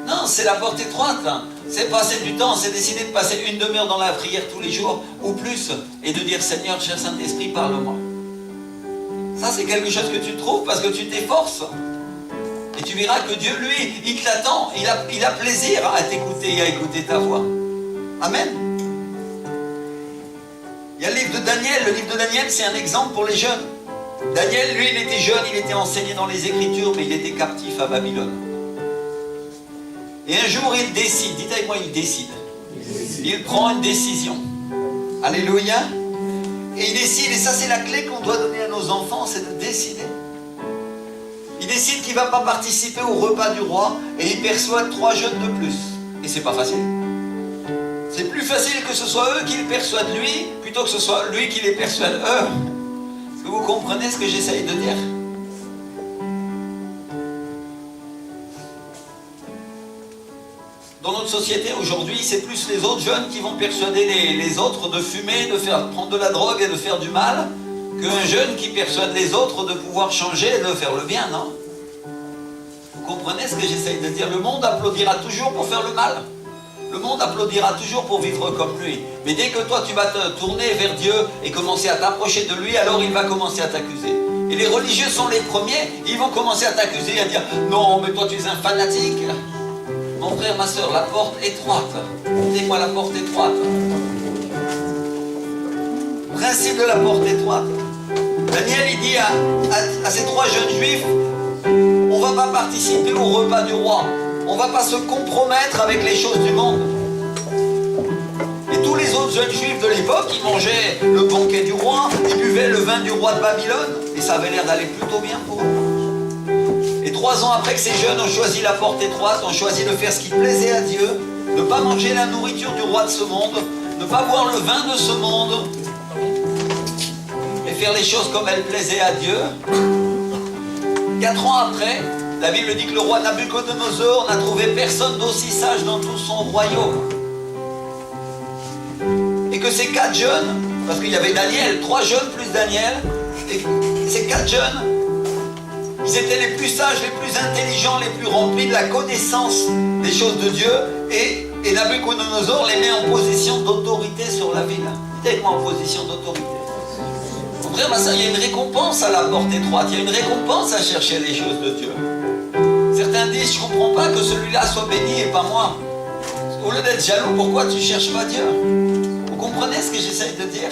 Non, c'est la porte étroite. C'est passer du temps, c'est décider de passer une demi-heure dans la prière tous les jours ou plus et de dire Seigneur, cher Saint-Esprit, parle-moi. Ça, c'est quelque chose que tu trouves parce que tu t'efforces. Et tu verras que Dieu, lui, il t'attend. Il a plaisir à t'écouter et à écouter ta voix. Amen. Il y a le livre de Daniel. Le livre de Daniel, c'est un exemple pour les jeunes. Daniel, lui, il était jeune, il était enseigné dans les Écritures, mais il était captif à Babylone. Et un jour, il décide. Dites avec moi, il décide. Il prend une décision. Alléluia. Et il décide, et ça c'est la clé qu'on doit donner à nos enfants, c'est de décider. Il décide qu'il ne va pas participer au repas du roi, et il persuade 3 jeunes de plus. Et c'est pas facile. C'est plus facile que ce soit eux qui le persuadent lui, plutôt que ce soit lui qui les persuade eux. Est-ce que vous comprenez ce que j'essaye de dire? Dans notre société aujourd'hui, c'est plus les autres jeunes qui vont persuader les autres de fumer, de prendre de la drogue et de faire du mal, qu'un jeune qui persuade les autres de pouvoir changer et de faire le bien, non? Vous comprenez ce que j'essaye de dire? Le monde applaudira toujours pour faire le mal. Le monde applaudira toujours pour vivre comme lui. Mais dès que toi tu vas te tourner vers Dieu et commencer à t'approcher de lui, alors il va commencer à t'accuser. Et les religieux sont les premiers, ils vont commencer à t'accuser et à dire « Non, mais toi tu es un fanatique ». Mon frère, ma soeur, la porte étroite. Dis-moi la porte étroite. Principe de la porte étroite. Daniel, il dit à ces 3 jeunes juifs, on ne va pas participer au repas du roi. On ne va pas se compromettre avec les choses du monde. Et tous les autres jeunes juifs de l'époque, ils mangeaient le banquet du roi, ils buvaient le vin du roi de Babylone, et ça avait l'air d'aller plutôt bien pour eux. Et 3 ans après que ces jeunes ont choisi la porte étroite, ont choisi de faire ce qui plaisait à Dieu, ne pas manger la nourriture du roi de ce monde, ne pas boire le vin de ce monde. Et faire les choses comme elles plaisaient à Dieu. 4 ans après, la Bible dit que le roi Nabuchodonosor n'a trouvé personne d'aussi sage dans tout son royaume. Et que ces 4 jeunes, parce qu'il y avait Daniel, 3 jeunes plus Daniel, et ces 4 jeunes, ils étaient les plus sages, les plus intelligents, les plus remplis de la connaissance des choses de Dieu, et Nabuchodonosor les met en position d'autorité sur la ville. Dites avec moi, en position d'autorité. Mon frère, ma soeur, il y a une récompense à la porte étroite, il y a une récompense à chercher les choses de Dieu. Certains disent, je ne comprends pas que celui-là soit béni et pas moi. Au lieu d'être jaloux, pourquoi tu ne cherches pas Dieu? Vous comprenez ce que j'essaye de dire?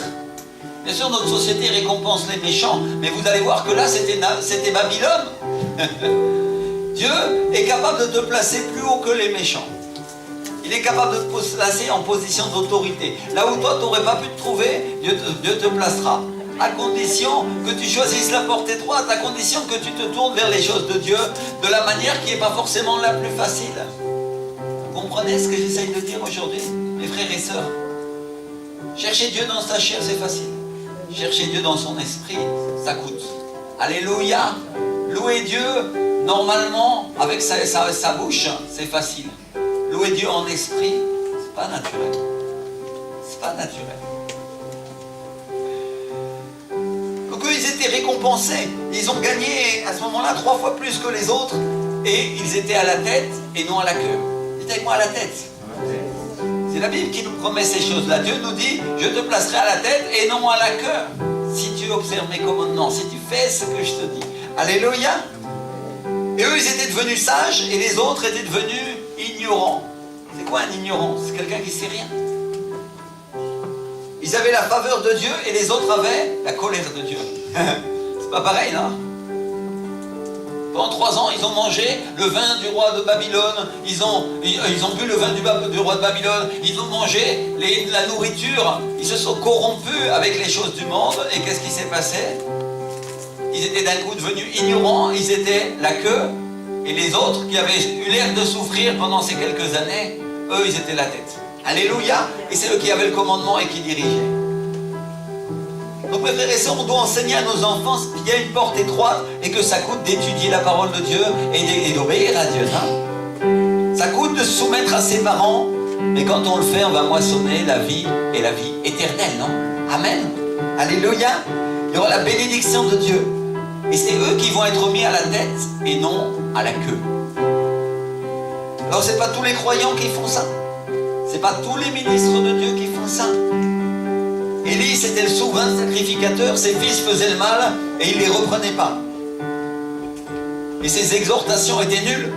Bien sûr, notre société récompense les méchants, mais vous allez voir que là, c'était Babylone. Dieu est capable de te placer plus haut que les méchants. Il est capable de te placer en position d'autorité. Là où toi, tu n'aurais pas pu te trouver, Dieu te placera. À condition que tu choisisses la porte étroite, à condition que tu te tournes vers les choses de Dieu de la manière qui n'est pas forcément la plus facile. Vous comprenez ce que j'essaye de dire aujourd'hui, mes frères et sœurs? Chercher Dieu dans sa chair, c'est facile. Chercher Dieu dans son esprit, ça coûte. Alléluia. Louer Dieu, normalement, avec sa bouche, c'est facile. Louer Dieu en esprit, c'est pas naturel. C'est pas naturel. Donc eux, ils étaient récompensés. Ils ont gagné à ce moment-là 3 fois plus que les autres. Et ils étaient à la tête et non à la queue. Dites avec moi, à la tête. C'est la Bible qui nous promet ces choses-là. Dieu nous dit, je te placerai à la tête et non à la queue. Si tu observes mes commandements, si tu fais ce que je te dis. Alléluia. Et eux, ils étaient devenus sages et les autres étaient devenus ignorants. C'est quoi un ignorant? C'est quelqu'un qui ne sait rien. Ils avaient la faveur de Dieu et les autres avaient la colère de Dieu. C'est pas pareil, là. Pendant 3 ans, ils ont mangé le vin du roi de Babylone. Ils ont bu le vin du roi de Babylone. Ils ont mangé la nourriture. Ils se sont corrompus avec les choses du monde. Et qu'est-ce qui s'est passé? Ils étaient d'un coup devenus ignorants. Ils étaient la queue. Et les autres qui avaient eu l'air de souffrir pendant ces quelques années, eux, ils étaient la tête. Alléluia. Et c'est eux qui avaient le commandement et qui dirigeaient. Donc mes frères et sœurs, on doit enseigner à nos enfants qu'il y a une porte étroite et que ça coûte d'étudier la parole de Dieu et d'obéir à Dieu. Hein? Ça coûte de se soumettre à ses parents, mais quand on le fait, on va moissonner la vie et la vie éternelle, non? Amen. Alléluia. Il y aura la bénédiction de Dieu. Et c'est eux qui vont être mis à la tête et non à la queue. Alors c'est pas tous les croyants qui font ça. C'est pas tous les ministres de Dieu qui font ça. Élie, c'était le souverain sacrificateur, ses fils faisaient le mal et il ne les reprenait pas. Et ses exhortations étaient nulles.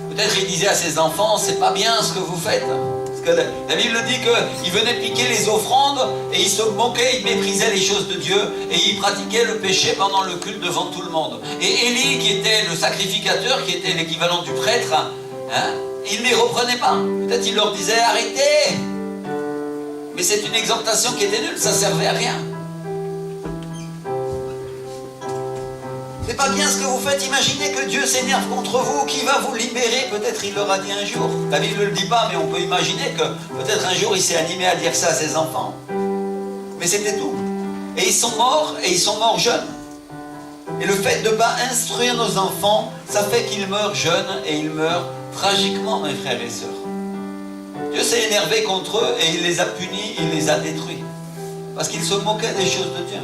Peut-être il disait à ses enfants, c'est pas bien ce que vous faites. Parce que la Bible dit qu'il venait piquer les offrandes et il se moquait, il méprisait les choses de Dieu et il pratiquait le péché pendant le culte devant tout le monde. Et Élie, qui était le sacrificateur, qui était l'équivalent du prêtre, hein, il ne les reprenait pas. Peut-être il leur disait, arrêtez. Mais c'est une exhortation qui était nulle, ça ne servait à rien. C'est pas bien ce que vous faites. Imaginez que Dieu s'énerve contre vous, qui va vous libérer? Peut-être il l'aura dit un jour. La Bible ne le dit pas, mais on peut imaginer que peut-être un jour il s'est animé à dire ça à ses enfants. Mais c'était tout. Et ils sont morts, et ils sont morts jeunes. Et le fait de ne pas instruire nos enfants, ça fait qu'ils meurent jeunes, et ils meurent tragiquement, mes frères et sœurs. Dieu s'est énervé contre eux et il les a punis, il les a détruits. Parce qu'ils se moquaient des choses de Dieu.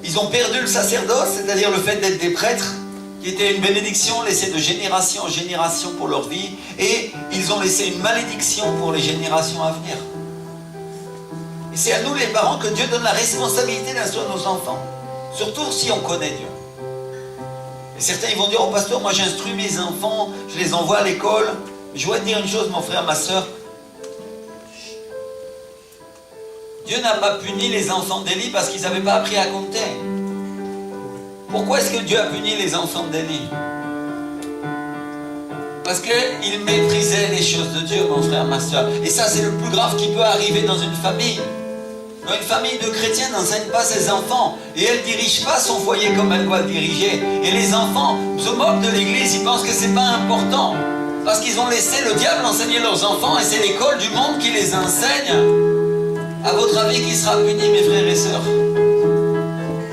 Ils ont perdu le sacerdoce, c'est-à-dire le fait d'être des prêtres, qui était une bénédiction laissée de génération en génération pour leur vie, et ils ont laissé une malédiction pour les générations à venir. Et c'est à nous les parents que Dieu donne la responsabilité d'instruire nos enfants, surtout si on connaît Dieu. Et certains ils vont dire, oh pasteur, moi j'instruis mes enfants, je les envoie à l'école. Je voudrais te dire une chose, mon frère, ma soeur. Dieu n'a pas puni les enfants d'Élie parce qu'ils n'avaient pas appris à compter. Pourquoi est-ce que Dieu a puni les enfants d'Élie? Parce qu'ils méprisaient les choses de Dieu, mon frère, ma soeur. Et ça, c'est le plus grave qui peut arriver dans une famille. Quand une famille de chrétiens n'enseigne pas ses enfants et elle ne dirige pas son foyer comme elle doit le diriger. Et les enfants se moquent de l'église, ils pensent que ce n'est pas important. Parce qu'ils ont laissé le diable enseigner leurs enfants et c'est l'école du monde qui les enseigne. À votre avis, qui sera puni, mes frères et sœurs?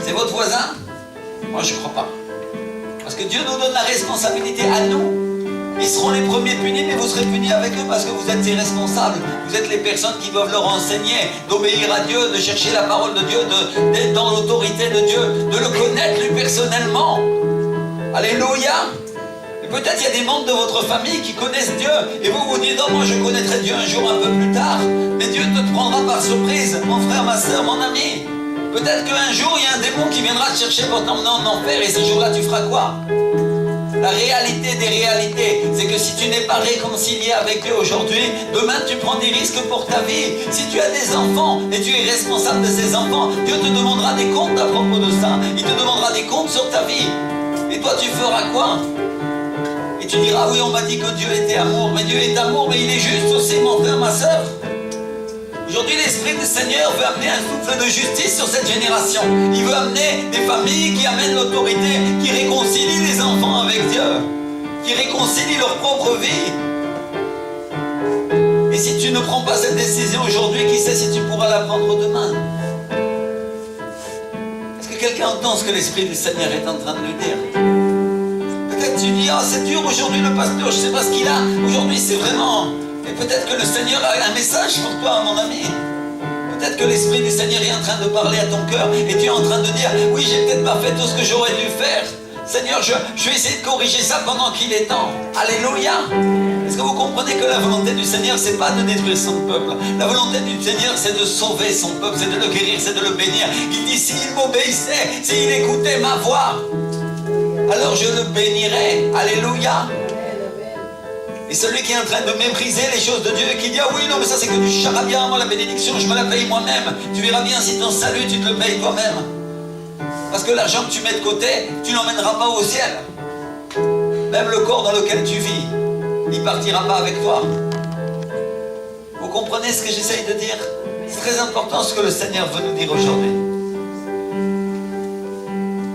C'est votre voisin? Moi, je ne crois pas. Parce que Dieu nous donne la responsabilité à nous. Ils seront les premiers punis, mais vous serez punis avec eux parce que vous êtes les responsables. Vous êtes les personnes qui doivent leur enseigner d'obéir à Dieu, de chercher la parole de Dieu, d'être dans l'autorité de Dieu, de le connaître lui personnellement. Alléluia. Et peut-être il y a des membres de votre famille qui connaissent Dieu et vous vous dites, non, moi je connaîtrai Dieu un jour un peu plus tard. Mais Dieu te prendra par surprise, mon frère, ma soeur, mon ami. Peut-être qu'un jour il y a un démon qui viendra te chercher pour t'emmener en enfer et ce jour-là tu feras quoi? La réalité des réalités, c'est que si tu n'es pas réconcilié avec Dieu aujourd'hui, demain tu prends des risques pour ta vie. Si tu as des enfants et tu es responsable de ces enfants, Dieu te demandera des comptes à propos de ça. Il te demandera des comptes sur ta vie. Et toi tu feras quoi? Et tu diras, oui, on m'a dit que Dieu était amour. Mais Dieu est amour, mais il est juste aussi, mon frère, ma soeur. Aujourd'hui, l'Esprit du Seigneur veut amener un souffle de justice sur cette génération. Il veut amener des familles qui amènent l'autorité, qui réconcilient les enfants avec Dieu, qui réconcilient leur propre vie. Et si tu ne prends pas cette décision aujourd'hui, qui sait si tu pourras la prendre demain? Est-ce que quelqu'un entend ce que l'Esprit du Seigneur est en train de lui dire? Peut-être tu dis, ah, c'est dur aujourd'hui le pasteur, je ne sais pas ce qu'il a. Aujourd'hui, c'est vraiment... Et peut-être que le Seigneur a un message pour toi, mon ami. Peut-être que l'Esprit du Seigneur est en train de parler à ton cœur et tu es en train de dire, oui, j'ai peut-être pas fait tout ce que j'aurais dû faire. Seigneur, je vais essayer de corriger ça pendant qu'il est temps. Alléluia. Est-ce que vous comprenez que la volonté du Seigneur, c'est pas de détruire son peuple. La volonté du Seigneur, c'est de sauver son peuple, c'est de le guérir, c'est de le bénir. Il dit, s'il m'obéissait, s'il écoutait ma voix, alors je le bénirai. Alléluia. Et celui qui est en train de mépriser les choses de Dieu et qui dit, ah oui, non, mais ça c'est que du charabia, moi la bénédiction, je me la paye moi-même. Tu verras bien si ton salut, tu te le payes toi-même. Parce que l'argent que tu mets de côté, tu n'emmèneras pas au ciel. Même le corps dans lequel tu vis, il ne partira pas avec toi. Vous comprenez ce que j'essaye de dire? C'est très important ce que le Seigneur veut nous dire aujourd'hui.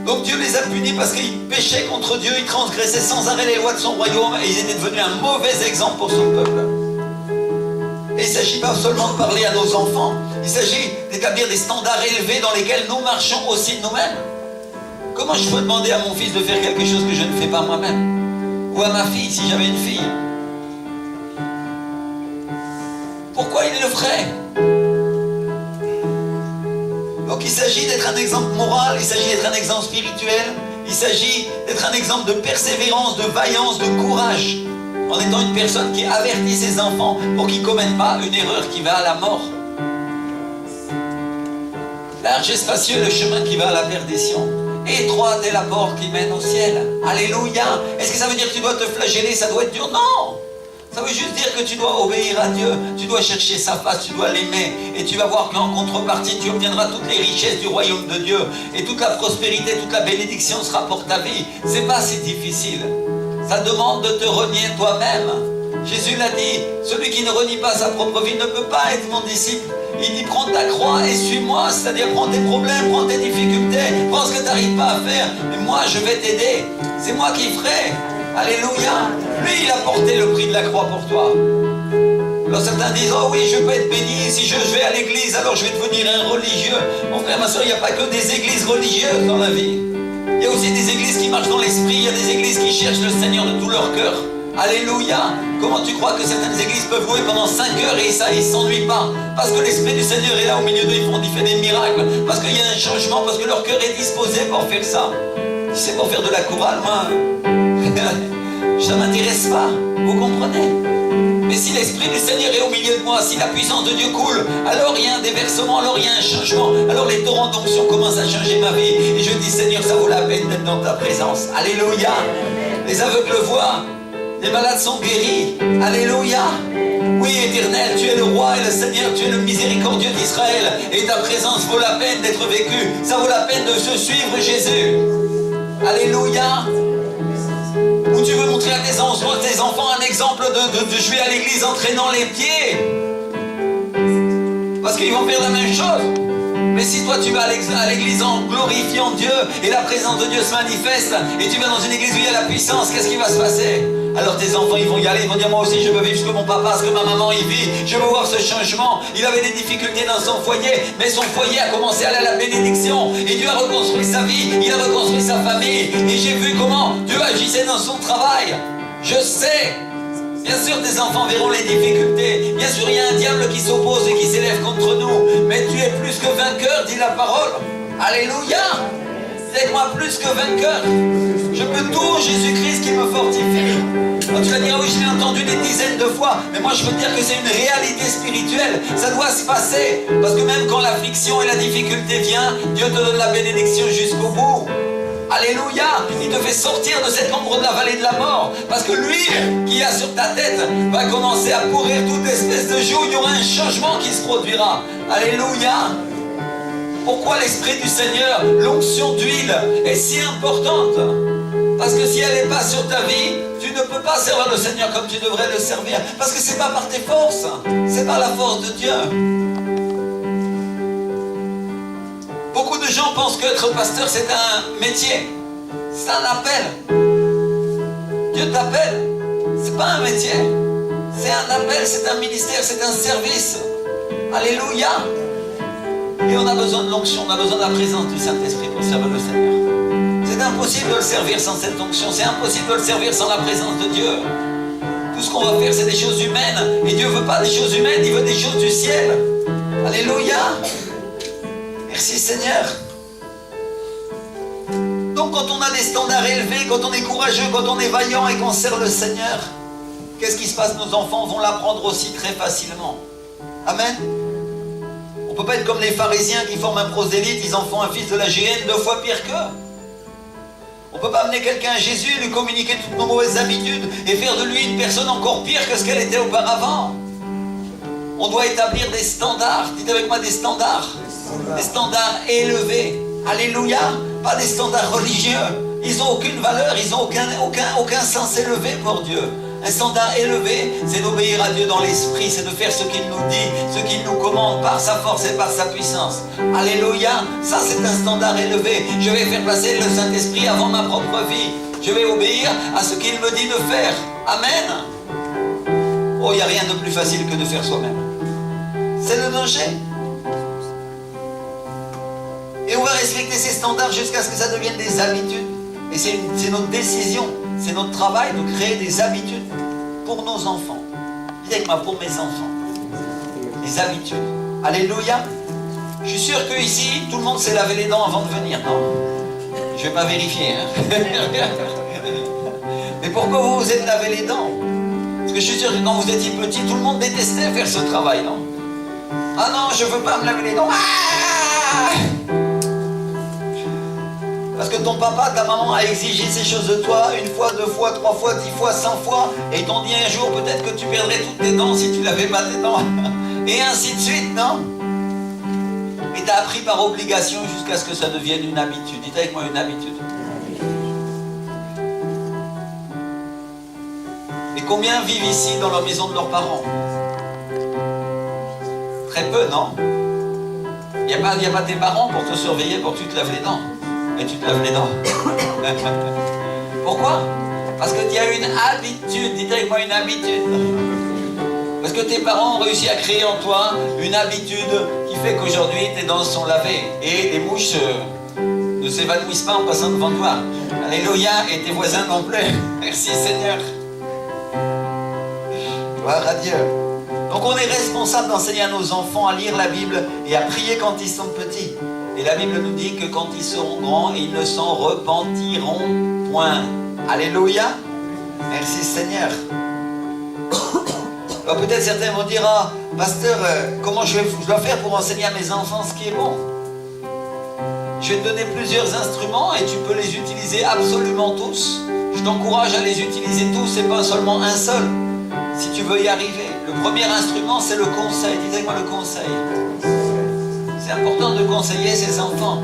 Donc Dieu les a punis parce qu'ils péchaient contre Dieu, ils transgressaient sans arrêt les lois de son royaume et ils étaient devenus un mauvais exemple pour son peuple. Et il ne s'agit pas seulement de parler à nos enfants, il s'agit d'établir des standards élevés dans lesquels nous marchons aussi nous-mêmes. Comment je peux demander à mon fils de faire quelque chose que je ne fais pas moi-même? Ou à ma fille, si j'avais une fille? Pourquoi il le ferait? Donc il s'agit d'être un exemple moral, il s'agit d'être un exemple spirituel, il s'agit d'être un exemple de persévérance, de vaillance, de courage, en étant une personne qui avertit ses enfants pour qu'ils ne commettent pas une erreur qui va à la mort. Large et spacieux le chemin qui va à la perdition, étroite est la porte qui mène au ciel. Alléluia. Est-ce que ça veut dire que tu dois te flageller, ça doit être dur? Non. Ça veut juste dire que tu dois obéir à Dieu, tu dois chercher sa face, tu dois l'aimer. Et tu vas voir qu'en contrepartie, tu obtiendras toutes les richesses du royaume de Dieu. Et toute la prospérité, toute la bénédiction sera pour ta vie. C'est pas si difficile. Ça demande de te renier toi-même. Jésus l'a dit, celui qui ne renie pas sa propre vie ne peut pas être mon disciple. Il dit, prends ta croix et suis-moi, c'est-à-dire prends tes problèmes, prends tes difficultés, prends ce que tu n'arrives pas à faire. Mais moi, je vais t'aider. C'est moi qui ferai. Alléluia. Lui, il a porté le prix de la croix pour toi. Alors certains disent, oh oui, je peux être béni, si je vais à l'église, alors je vais devenir un religieux. Mon frère, ma soeur, il n'y a pas que des églises religieuses dans la vie. Il y a aussi des églises qui marchent dans l'esprit, il y a des églises qui cherchent le Seigneur de tout leur cœur. Alléluia. Comment tu crois que certaines églises peuvent louer pendant 5 heures et ça, ils ne s'ennuient pas? Parce que l'Esprit du Seigneur est là au milieu d'eux, il fait des miracles. Parce qu'il y a un changement, parce que leur cœur est disposé pour faire ça. Si c'est pour faire de la chorale, moi, ça ne m'intéresse pas. Vous comprenez? Mais si l'Esprit du Seigneur est au milieu de moi, si la puissance de Dieu coule, alors il y a un déversement, alors il y a un changement. Alors les torrents d'onction commencent à changer ma vie. Et je dis, Seigneur, ça vaut la peine d'être dans ta présence. Alléluia. Les aveugles voient. Les malades sont guéris. Alléluia. Oui, Éternel, tu es le roi et le Seigneur, tu es le miséricordieux d'Israël. Et ta présence vaut la peine d'être vécue. Ça vaut la peine de se suivre Jésus. Alléluia. Ou tu veux montrer à tes enfants un exemple de jouer à l'église en traînant les pieds. Parce qu'ils vont faire la même chose. Mais si toi tu vas à l'église en glorifiant Dieu et la présence de Dieu se manifeste et tu vas dans une église où il y a la puissance, qu'est-ce qui va se passer? Alors tes enfants, ils vont y aller, ils vont dire, moi aussi je veux vivre ce que mon papa, ce que ma maman il vit, je veux voir ce changement. Il avait des difficultés dans son foyer, mais son foyer a commencé à aller à la bénédiction. Et Dieu a reconstruit sa vie, il a reconstruit sa famille. Et j'ai vu comment Dieu agissait dans son travail. Je sais. Bien sûr, tes enfants verront les difficultés. Bien sûr, il y a un diable qui s'oppose et qui s'élève contre nous. Mais tu es plus que vainqueur, dit la parole. Alléluia. C'est moi plus que vainqueur. Je peux tout, Jésus-Christ qui me fortifie. Quand tu vas dire, oui, je l'ai entendu des dizaines de fois. Mais moi, je veux dire que c'est une réalité spirituelle. Ça doit se passer. Parce que même quand l'affliction et la difficulté vient, Dieu te donne la bénédiction jusqu'au bout. Alléluia, il te fait sortir de cette ombre de la vallée de la mort. Parce que l'huile qui a sur ta tête va commencer à pourrir toute espèce de joug. Il y aura un changement qui se produira. Alléluia. Pourquoi l'Esprit du Seigneur, l'onction d'huile est si importante? Parce que si elle n'est pas sur ta vie, tu ne peux pas servir le Seigneur comme tu devrais le servir. Parce que ce n'est pas par tes forces, c'est par la force de Dieu. Beaucoup de gens pensent qu'être pasteur, c'est un métier. C'est un appel. Dieu t'appelle. C'est pas un métier. C'est un appel, c'est un ministère, c'est un service. Alléluia. Et on a besoin de l'onction, on a besoin de la présence du Saint-Esprit pour servir le Seigneur. C'est impossible de le servir sans cette onction. C'est impossible de le servir sans la présence de Dieu. Tout ce qu'on va faire, c'est des choses humaines. Et Dieu ne veut pas des choses humaines, il veut des choses du ciel. Alléluia. Merci Seigneur. Donc quand on a des standards élevés, quand on est courageux, quand on est vaillant et qu'on sert le Seigneur, qu'est-ce qui se passe? Nos enfants vont l'apprendre aussi très facilement. Amen. On ne peut pas être comme les pharisiens qui forment un prosélyte, ils en font un fils de la géhenne 2 fois pire qu'eux. On ne peut pas amener quelqu'un à Jésus, lui communiquer toutes nos mauvaises habitudes et faire de lui une personne encore pire que ce qu'elle était auparavant. On doit établir des standards. Dites avec moi des standards. Des standards élevés. Alléluia. Pas des standards religieux. Ils n'ont aucune valeur, ils n'ont aucun sens élevé pour Dieu. Un standard élevé, c'est d'obéir à Dieu dans l'esprit, c'est de faire ce qu'il nous dit, ce qu'il nous commande par sa force et par sa puissance. Alléluia. Ça, c'est un standard élevé. Je vais faire passer le Saint-Esprit avant ma propre vie. Je vais obéir à ce qu'il me dit de faire. Amen. Oh, il n'y a rien de plus facile que de faire soi-même. C'est le danger. Et on va respecter ces standards jusqu'à ce que ça devienne des habitudes. Et c'est notre décision, c'est notre travail de créer des habitudes pour nos enfants. Dites avec moi, pour mes enfants. Des habitudes. Alléluia. Je suis sûr qu'ici, tout le monde s'est lavé les dents avant de venir, non? Je ne vais pas vérifier. Hein. Mais pourquoi vous vous êtes lavé les dents? Parce que je suis sûr que quand vous étiez petit, tout le monde détestait faire ce travail, non? Ah non, je ne veux pas me laver les dents. Ah! Parce que ton papa, ta maman a exigé ces choses de toi 1 fois, 2 fois, 3 fois, 10 fois, 100 fois. Et ils t'ont dit un jour peut-être que tu perdrais toutes tes dents si tu n'avais pas tes dents. Et ainsi de suite, non? Et tu as appris par obligation jusqu'à ce que ça devienne une habitude. Dites avec moi, une habitude. Et combien vivent ici dans la maison de leurs parents? Très peu, non? Il n'y a pas tes parents pour te surveiller, pour que tu te laves les dents. Et tu te laves les dents. Pourquoi? Parce que tu as une habitude. Dites avec moi, une habitude. Parce que tes parents ont réussi à créer en toi une habitude qui fait qu'aujourd'hui tes dents sont lavées et les mouches ne s'évanouissent pas en passant devant toi. Alléluia. Et tes voisins non plus. Merci Seigneur. Gloire à Dieu. Donc on est responsable d'enseigner à nos enfants à lire la Bible et à prier quand ils sont petits. Et la Bible nous dit que quand ils seront grands, ils ne s'en repentiront point. Alléluia. Merci Seigneur. Alors peut-être certains vont dire, ah, pasteur, comment je dois faire pour enseigner à mes enfants ce qui est bon? Je vais te donner plusieurs instruments et tu peux les utiliser absolument tous. Je t'encourage à les utiliser tous et pas seulement un seul, si tu veux y arriver. Le premier instrument, c'est le conseil. Dites-moi le conseil. C'est important de conseiller ses enfants.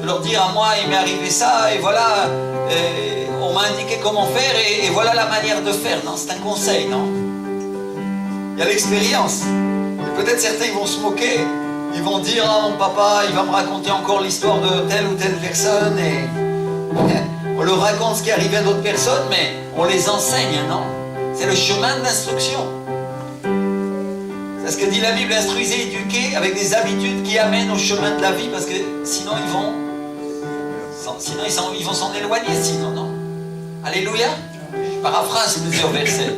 De leur dire, à moi, il m'est arrivé ça, et voilà, on m'a indiqué comment faire, et voilà la manière de faire. Non, c'est un conseil, non? Il y a l'expérience. Peut-être certains ils vont se moquer. Ils vont dire, ah, mon papa, il va me raconter encore l'histoire de telle ou telle personne, et On leur raconte ce qui est arrivé à d'autres personnes, mais on les enseigne, non? C'est le chemin de l'instruction. C'est ce que dit la Bible, instruisez, éduquez avec des habitudes qui amènent au chemin de la vie, parce que sinon ils vont s'en éloigner, sinon, non? Alléluia. Je paraphrase plusieurs versets.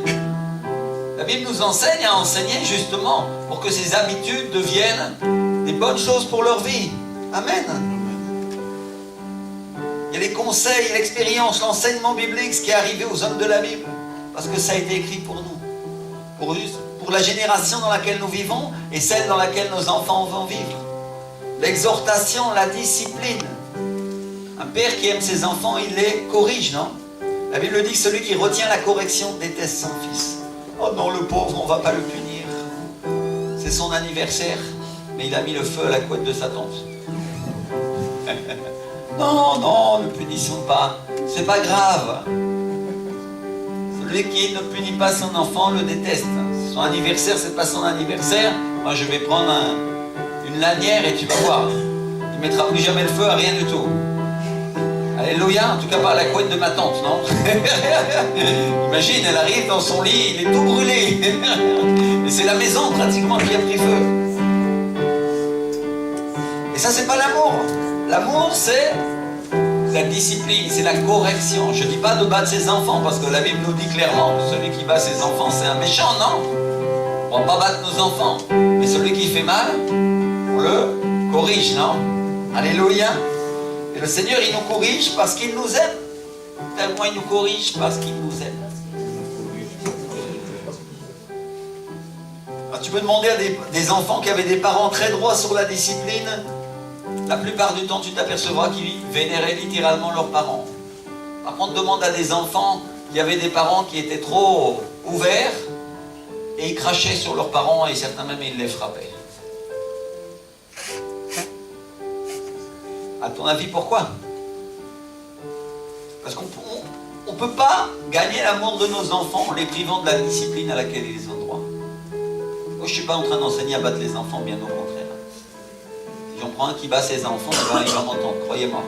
La Bible nous enseigne à enseigner justement pour que ces habitudes deviennent des bonnes choses pour leur vie. Amen. Il y a les conseils, l'expérience, l'enseignement biblique, ce qui est arrivé aux hommes de la Bible. Parce que ça a été écrit pour nous. Pour la génération dans laquelle nous vivons et celle dans laquelle nos enfants vont vivre. L'exhortation, la discipline. Un père qui aime ses enfants, il les corrige, non? La Bible dit que celui qui retient la correction déteste son fils. Oh non, le pauvre, on ne va pas le punir. C'est son anniversaire, mais il a mis le feu à la couette de sa tante. Non, non, ne punissons pas. C'est pas grave. Celui qui ne punit pas son enfant le déteste. Son anniversaire, c'est pas son anniversaire. Moi, je vais prendre une lanière et tu vas voir. Il ne mettra plus jamais le feu à rien du tout. Alléluia, en tout cas pas à la couette de ma tante, non? Imagine, elle arrive dans son lit, il est tout brûlé. Et c'est la maison pratiquement qui a pris feu. Et ça, c'est pas l'amour. L'amour, c'est la discipline, c'est la correction. Je ne dis pas de battre ses enfants, parce que la Bible nous dit clairement que celui qui bat ses enfants, c'est un méchant, non? On ne va pas battre nos enfants. Mais celui qui fait mal, on le corrige, non? Alléluia. Et le Seigneur, il nous corrige parce qu'il nous aime. Tellement il nous corrige parce qu'il nous aime. Alors, tu peux demander à des enfants qui avaient des parents très droits sur la discipline. La plupart du temps, tu t'apercevras qu'ils vénéraient littéralement leurs parents. Par contre, demande à des enfants qui avaient des parents qui étaient trop ouverts et ils crachaient sur leurs parents et certains même, ils les frappaient. À ton avis, pourquoi? Parce qu'on ne peut pas gagner l'amour de nos enfants en les privant de la discipline à laquelle ils ont droit. Moi, je ne suis pas en train d'enseigner à battre les enfants, bien au contraire. Si j'en prends un qui bat ses enfants, il va m'entendre, croyez-moi.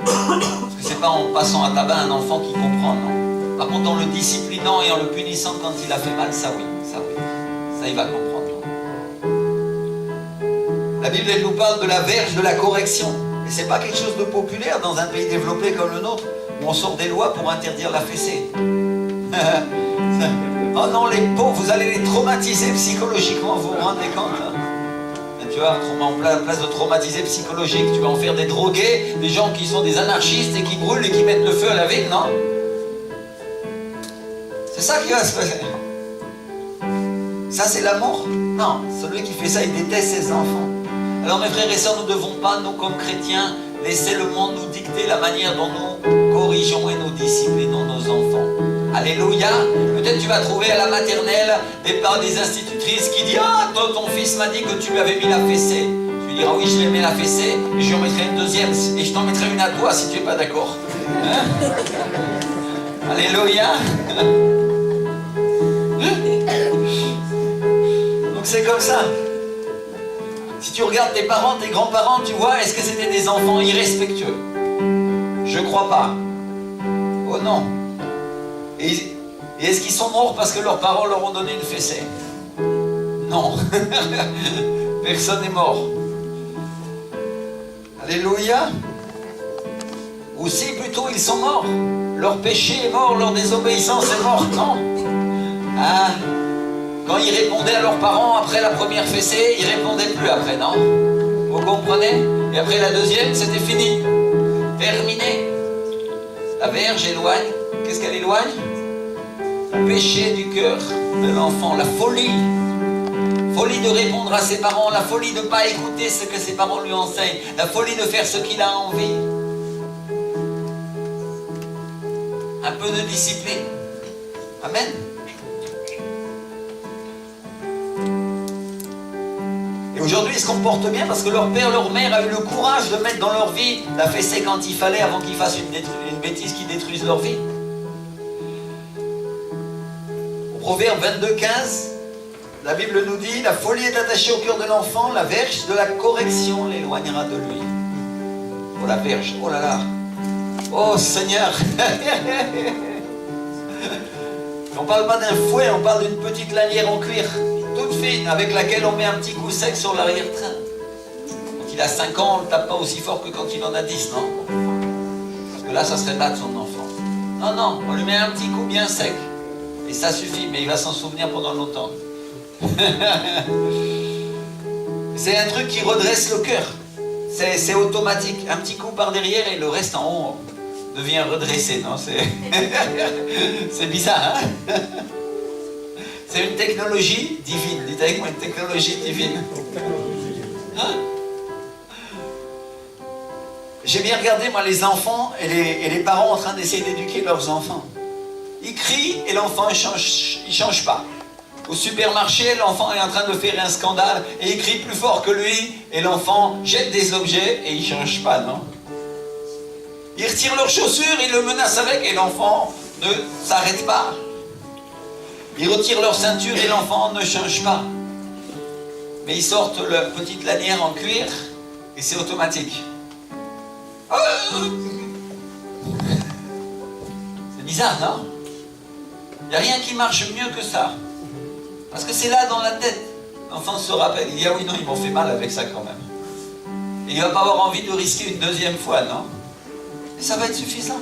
Parce que c'est pas en passant à tabac un enfant qui comprend, non. Par contre, en le disciplinant et en le punissant quand il a fait mal, ça oui, ça oui. Ça, il va comprendre. La Bible, elle nous parle de la verge de la correction. Et ce n'est pas quelque chose de populaire dans un pays développé comme le nôtre, où on sort des lois pour interdire la fessée. Oh non, les pauvres, vous allez les traumatiser psychologiquement, vous vous rendez compte, hein? Tu vois, en place de traumatiser psychologique, tu vas en faire des drogués, des gens qui sont des anarchistes et qui brûlent et qui mettent le feu à la ville, non? C'est ça qui va se passer. Ça, c'est l'amour? Non, celui qui fait ça, il déteste ses enfants. Alors mes frères et sœurs, nous ne devons pas, nous comme chrétiens, laisser le monde nous dicter la manière dont nous corrigeons et nous disciplinons nos enfants. Alléluia. Peut-être tu vas trouver à la maternelle des institutrices qui disent « Ah, ton fils m'a dit que tu lui avais mis la fessée. » Tu lui diras « Oui, je lui ai mis la fessée, et je lui en mettrai une deuxième, et je t'en mettrai une à toi si tu n'es pas d'accord. Hein » Alléluia. Donc c'est comme ça. Si tu regardes tes parents, tes grands-parents, tu vois, est-ce que c'était des enfants irrespectueux? Je crois pas. Oh non. Et est-ce qu'ils sont morts parce que leurs parents leur ont donné une fessée? Non. Personne n'est mort. Alléluia. Ou si plutôt ils sont morts. Leur péché est mort, leur désobéissance est morte, non? Ah. Quand ils répondaient à leurs parents après la première fessée, ils ne répondaient plus après, non? Vous comprenez? Et après la deuxième, c'était fini. Terminé. La verge éloigne. Qu'est-ce qu'elle éloigne? Le péché du cœur de l'enfant, la folie. Folie de répondre à ses parents, la folie de ne pas écouter ce que ses parents lui enseignent, la folie de faire ce qu'il a envie. Un peu de discipline. Amen. Et aujourd'hui, ils se comportent bien parce que leur père, leur mère a eu le courage de mettre dans leur vie la fessée quand il fallait avant qu'ils fassent une bêtise qui détruise leur vie. Au Proverbe 22, 15, la Bible nous dit « La folie est attachée au cœur de l'enfant, la verge de la correction l'éloignera de lui. » Oh la verge, oh là là. Oh Seigneur. On parle pas d'un fouet, on parle d'une petite lanière en cuir, toute fine, avec laquelle on met un petit coup sec sur l'arrière-train. Quand il a 5 ans, on ne le tape pas aussi fort que quand il en a 10, non? Parce que là, ça serait battre son enfant. Non, non, on lui met un petit coup bien sec. Et ça suffit, mais il va s'en souvenir pendant longtemps. C'est un truc qui redresse le cœur. C'est automatique. Un petit coup par derrière et le reste en haut devient redressé, non? C'est bizarre, hein? C'est une technologie divine. Dites avec moi, une technologie divine. Hein? J'ai bien regardé, moi, les enfants et les parents en train d'essayer d'éduquer leurs enfants. Ils crient et l'enfant, il change pas. Au supermarché, l'enfant est en train de faire un scandale et il crie plus fort que lui et l'enfant jette des objets et il ne change pas, non? Ils retirent leurs chaussures, ils le menacent avec et l'enfant ne s'arrête pas. Ils retirent leur ceinture et l'enfant ne change pas. Mais ils sortent leur petite lanière en cuir et c'est automatique. C'est bizarre, non? Il n'y a rien qui marche mieux que ça. Parce que c'est là dans la tête. L'enfant se rappelle, il dit ah oui non, ils m'ont fait mal avec ça quand même. Et il ne va pas avoir envie de risquer une deuxième fois, non? Et ça va être suffisant.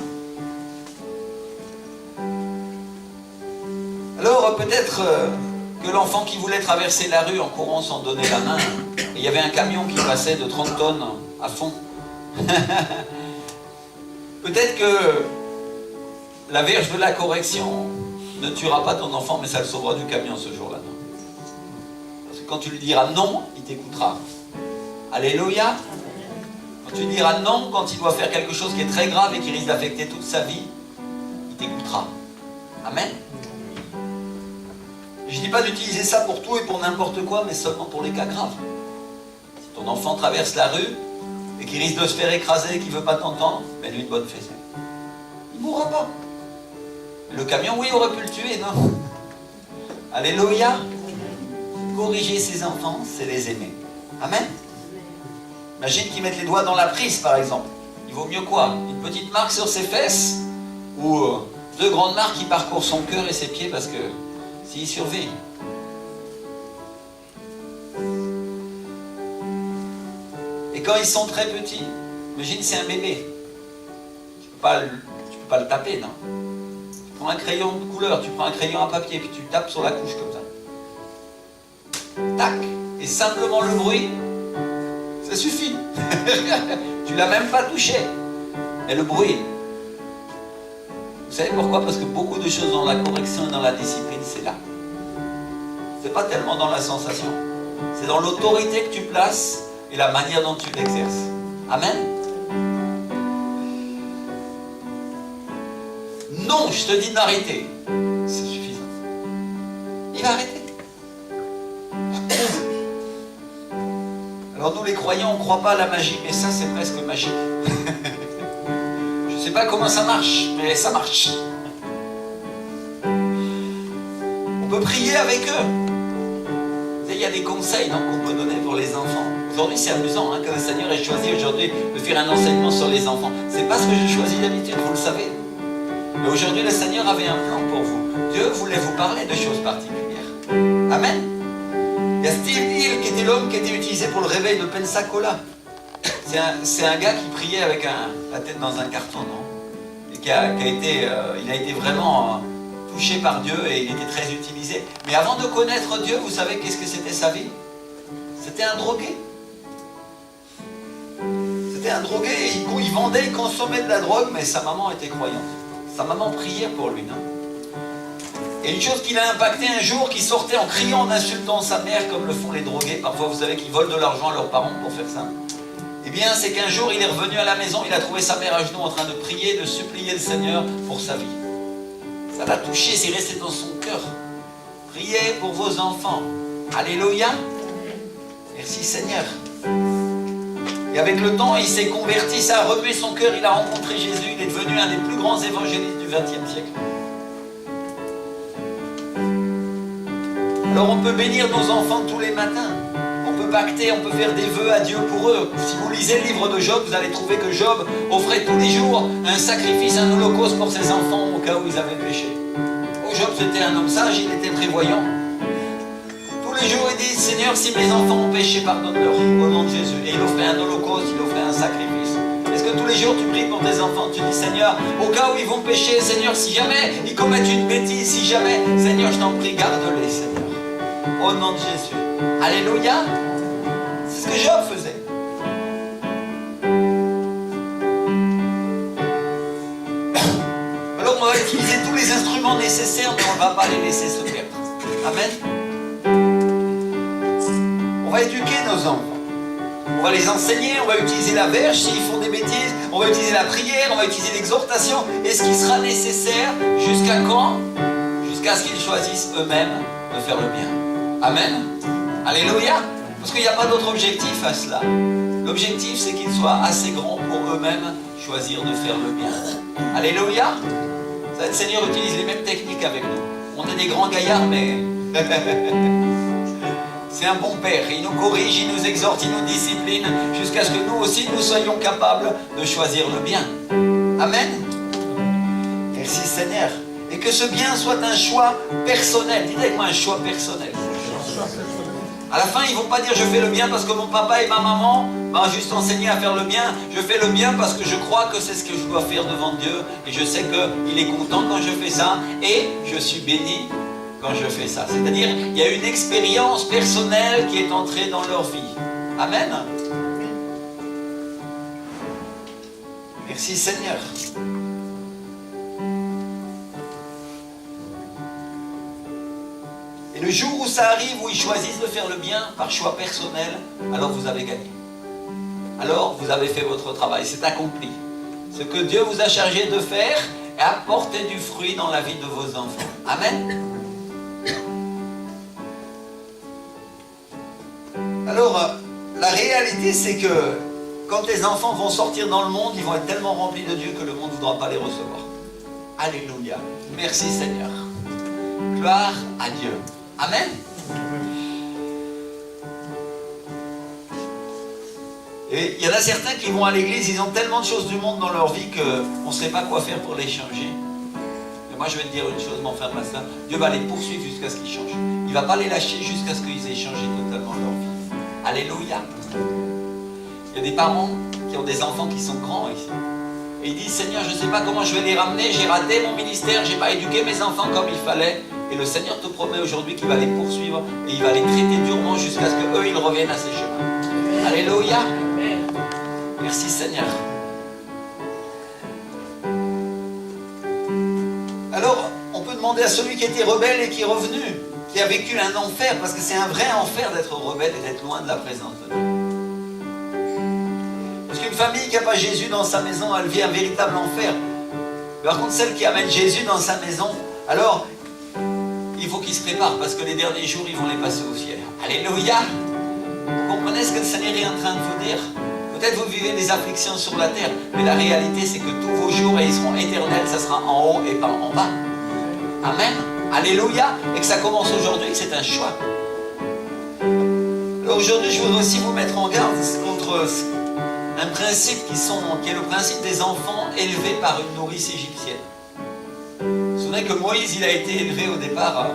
Alors peut-être que l'enfant qui voulait traverser la rue en courant sans donner la main, et il y avait un camion qui passait de 30 tonnes à fond. Peut-être que la verge de la correction ne tuera pas ton enfant, mais ça le sauvera du camion ce jour-là. Non? Parce que quand tu lui diras non, il t'écoutera. Alléluia. Quand tu lui diras non, quand il doit faire quelque chose qui est très grave et qui risque d'affecter toute sa vie, il t'écoutera. Amen. Je ne dis pas d'utiliser ça pour tout et pour n'importe quoi, mais seulement pour les cas graves. Si ton enfant traverse la rue et qu'il risque de se faire écraser et qu'il ne veut pas t'entendre, mets-lui une bonne fessée. Il ne mourra pas. Le camion, oui, aurait pu le tuer, non? Alléluia. Corriger ses enfants, c'est les aimer. Amen. Imagine qu'ils mettent les doigts dans la prise, par exemple. Il vaut mieux quoi? Une petite marque sur ses fesses ou 2 grandes marques qui parcourent son cœur et ses pieds parce que s'il survit. Et quand ils sont très petits, imagine c'est un bébé. Tu peux pas le taper, non? Tu prends un crayon de couleur, tu prends un crayon à papier, puis tu tapes sur la couche comme ça. Tac. Et simplement le bruit, ça suffit. Tu l'as même pas touché. Et le bruit. Vous savez pourquoi? Parce que beaucoup de choses dans la correction et dans la discipline, c'est là. C'est pas tellement dans la sensation. C'est dans l'autorité que tu places et la manière dont tu l'exerces. Amen. Non, je te dis d'arrêter. C'est suffisant. Il va arrêter. Alors nous les croyants, on ne croit pas à la magie, mais ça c'est presque magique. Je ne sais pas comment ça marche, mais ça marche. On peut prier avec eux. Vous savez, il y a des conseils qu'on peut donner pour les enfants. Aujourd'hui c'est amusant que le Seigneur ait choisi aujourd'hui de faire un enseignement sur les enfants. C'est pas ce que je choisis d'habitude, vous le savez. Mais aujourd'hui le Seigneur avait un plan pour vous. Dieu voulait vous parler de choses particulières. Amen. Il y a Steve Hill qui était l'homme qui était utilisé pour le réveil de Pensacola. C'est un gars qui priait avec la tête dans un carton, non? Et il a été vraiment touché par Dieu et il était très utilisé. Mais avant de connaître Dieu, vous savez qu'est-ce que c'était sa vie? C'était un drogué. C'était un drogué, il vendait, il consommait de la drogue, mais sa maman était croyante. Sa maman priait pour lui, non? Et une chose qui l'a impacté un jour, qui sortait en criant, en insultant sa mère, comme le font les drogués. Parfois, vous savez qu'ils volent de l'argent à leurs parents pour faire ça. Eh bien, c'est qu'un jour, il est revenu à la maison, il a trouvé sa mère à genoux en train de prier, de supplier le Seigneur pour sa vie. Ça l'a touché, c'est resté dans son cœur. Priez pour vos enfants. Alléluia. Merci Seigneur. Et avec le temps, il s'est converti, ça a remué son cœur, il a rencontré Jésus, il est devenu un des plus grands évangélistes du XXe siècle. Alors on peut bénir nos enfants tous les matins. On peut pacter, on peut faire des vœux à Dieu pour eux. Si vous lisez le livre de Job, vous allez trouver que Job offrait tous les jours un sacrifice, un holocauste pour ses enfants au cas où ils avaient péché. Oh, Job, c'était un homme sage, il était prévoyant. Tous les jours, il dit, Seigneur, si mes enfants ont péché, pardonne-leur, au nom de Jésus. Et il offrait un holocauste, il offrait un sacrifice. Est-ce que tous les jours, tu pries pour tes enfants, tu dis, Seigneur, au cas où ils vont pécher, Seigneur, si jamais ils commettent une bêtise, si jamais, Seigneur, je t'en prie, garde-les, Seigneur. Au nom de Jésus. Alléluia. C'est ce que Job faisait. Alors on va utiliser tous les instruments nécessaires, mais on ne va pas les laisser se perdre. Amen. On va éduquer nos enfants. On va les enseigner, on va utiliser la verge s'ils font des bêtises, on va utiliser la prière, on va utiliser l'exhortation. Et ce qui sera nécessaire, jusqu'à quand? Jusqu'à ce qu'ils choisissent eux-mêmes de faire le bien. Amen. Alléluia. Parce qu'il n'y a pas d'autre objectif à cela. L'objectif, c'est qu'ils soient assez grands pour eux-mêmes choisir de faire le bien. Alléluia. Le Seigneur utilise les mêmes techniques avec nous. On est des grands gaillards, mais c'est un bon Père. Il nous corrige, il nous exhorte, il nous discipline, jusqu'à ce que nous aussi, nous soyons capables de choisir le bien. Amen. Merci Seigneur. Et que ce bien soit un choix personnel. Dites avec moi un choix personnel. À la fin, ils ne vont pas dire je fais le bien parce que mon papa et ma maman m'ont juste enseigné à faire le bien. Je fais le bien parce que je crois que c'est ce que je dois faire devant Dieu. Et je sais qu'il est content quand je fais ça. Et je suis béni quand je fais ça. C'est-à-dire, il y a une expérience personnelle qui est entrée dans leur vie. Amen. Merci Seigneur. Le jour où ça arrive, où ils choisissent de faire le bien par choix personnel, alors vous avez gagné. Alors vous avez fait votre travail, c'est accompli. Ce que Dieu vous a chargé de faire est apporter du fruit dans la vie de vos enfants. Amen. Alors, la réalité c'est que quand les enfants vont sortir dans le monde, ils vont être tellement remplis de Dieu que le monde ne voudra pas les recevoir. Alléluia. Merci Seigneur. Gloire à Dieu. Amen. Et il y en a certains qui vont à l'église, ils ont tellement de choses du monde dans leur vie qu'on ne sait pas quoi faire pour les changer. Et moi je vais te dire une chose, mon frère Massin, Dieu va les poursuivre jusqu'à ce qu'ils changent. Il ne va pas les lâcher jusqu'à ce qu'ils aient changé totalement leur vie. Alléluia. Il y a des parents qui ont des enfants qui sont grands ici. Et ils disent, Seigneur, je ne sais pas comment je vais les ramener, j'ai raté mon ministère, je n'ai pas éduqué mes enfants comme il fallait. Et le Seigneur te promet aujourd'hui qu'il va les poursuivre et il va les traiter durement jusqu'à ce qu'eux, ils reviennent à ses chemins. Alléluia. Merci Seigneur. Alors, on peut demander à celui qui était rebelle et qui est revenu, qui a vécu un enfer, parce que c'est un vrai enfer d'être rebelle et d'être loin de la présence de Dieu. Parce qu'une famille qui n'a pas Jésus dans sa maison, elle vit un véritable enfer. Par contre, celle qui amène Jésus dans sa maison, alors, il faut qu'ils se préparent parce que les derniers jours, ils vont les passer au ciel. Alléluia. Vous comprenez ce que le Seigneur est en train de vous dire? Peut-être vous vivez des afflictions sur la terre, mais la réalité, c'est que tous vos jours, et ils seront éternels, ça sera en haut et pas en bas. Amen. Alléluia. Et que ça commence aujourd'hui, que c'est un choix. Alors aujourd'hui, je voudrais aussi vous mettre en garde contre un principe qui est le principe des enfants élevés par une nourrice égyptienne. Vous vous souvenez que Moïse, il a été élevé au départ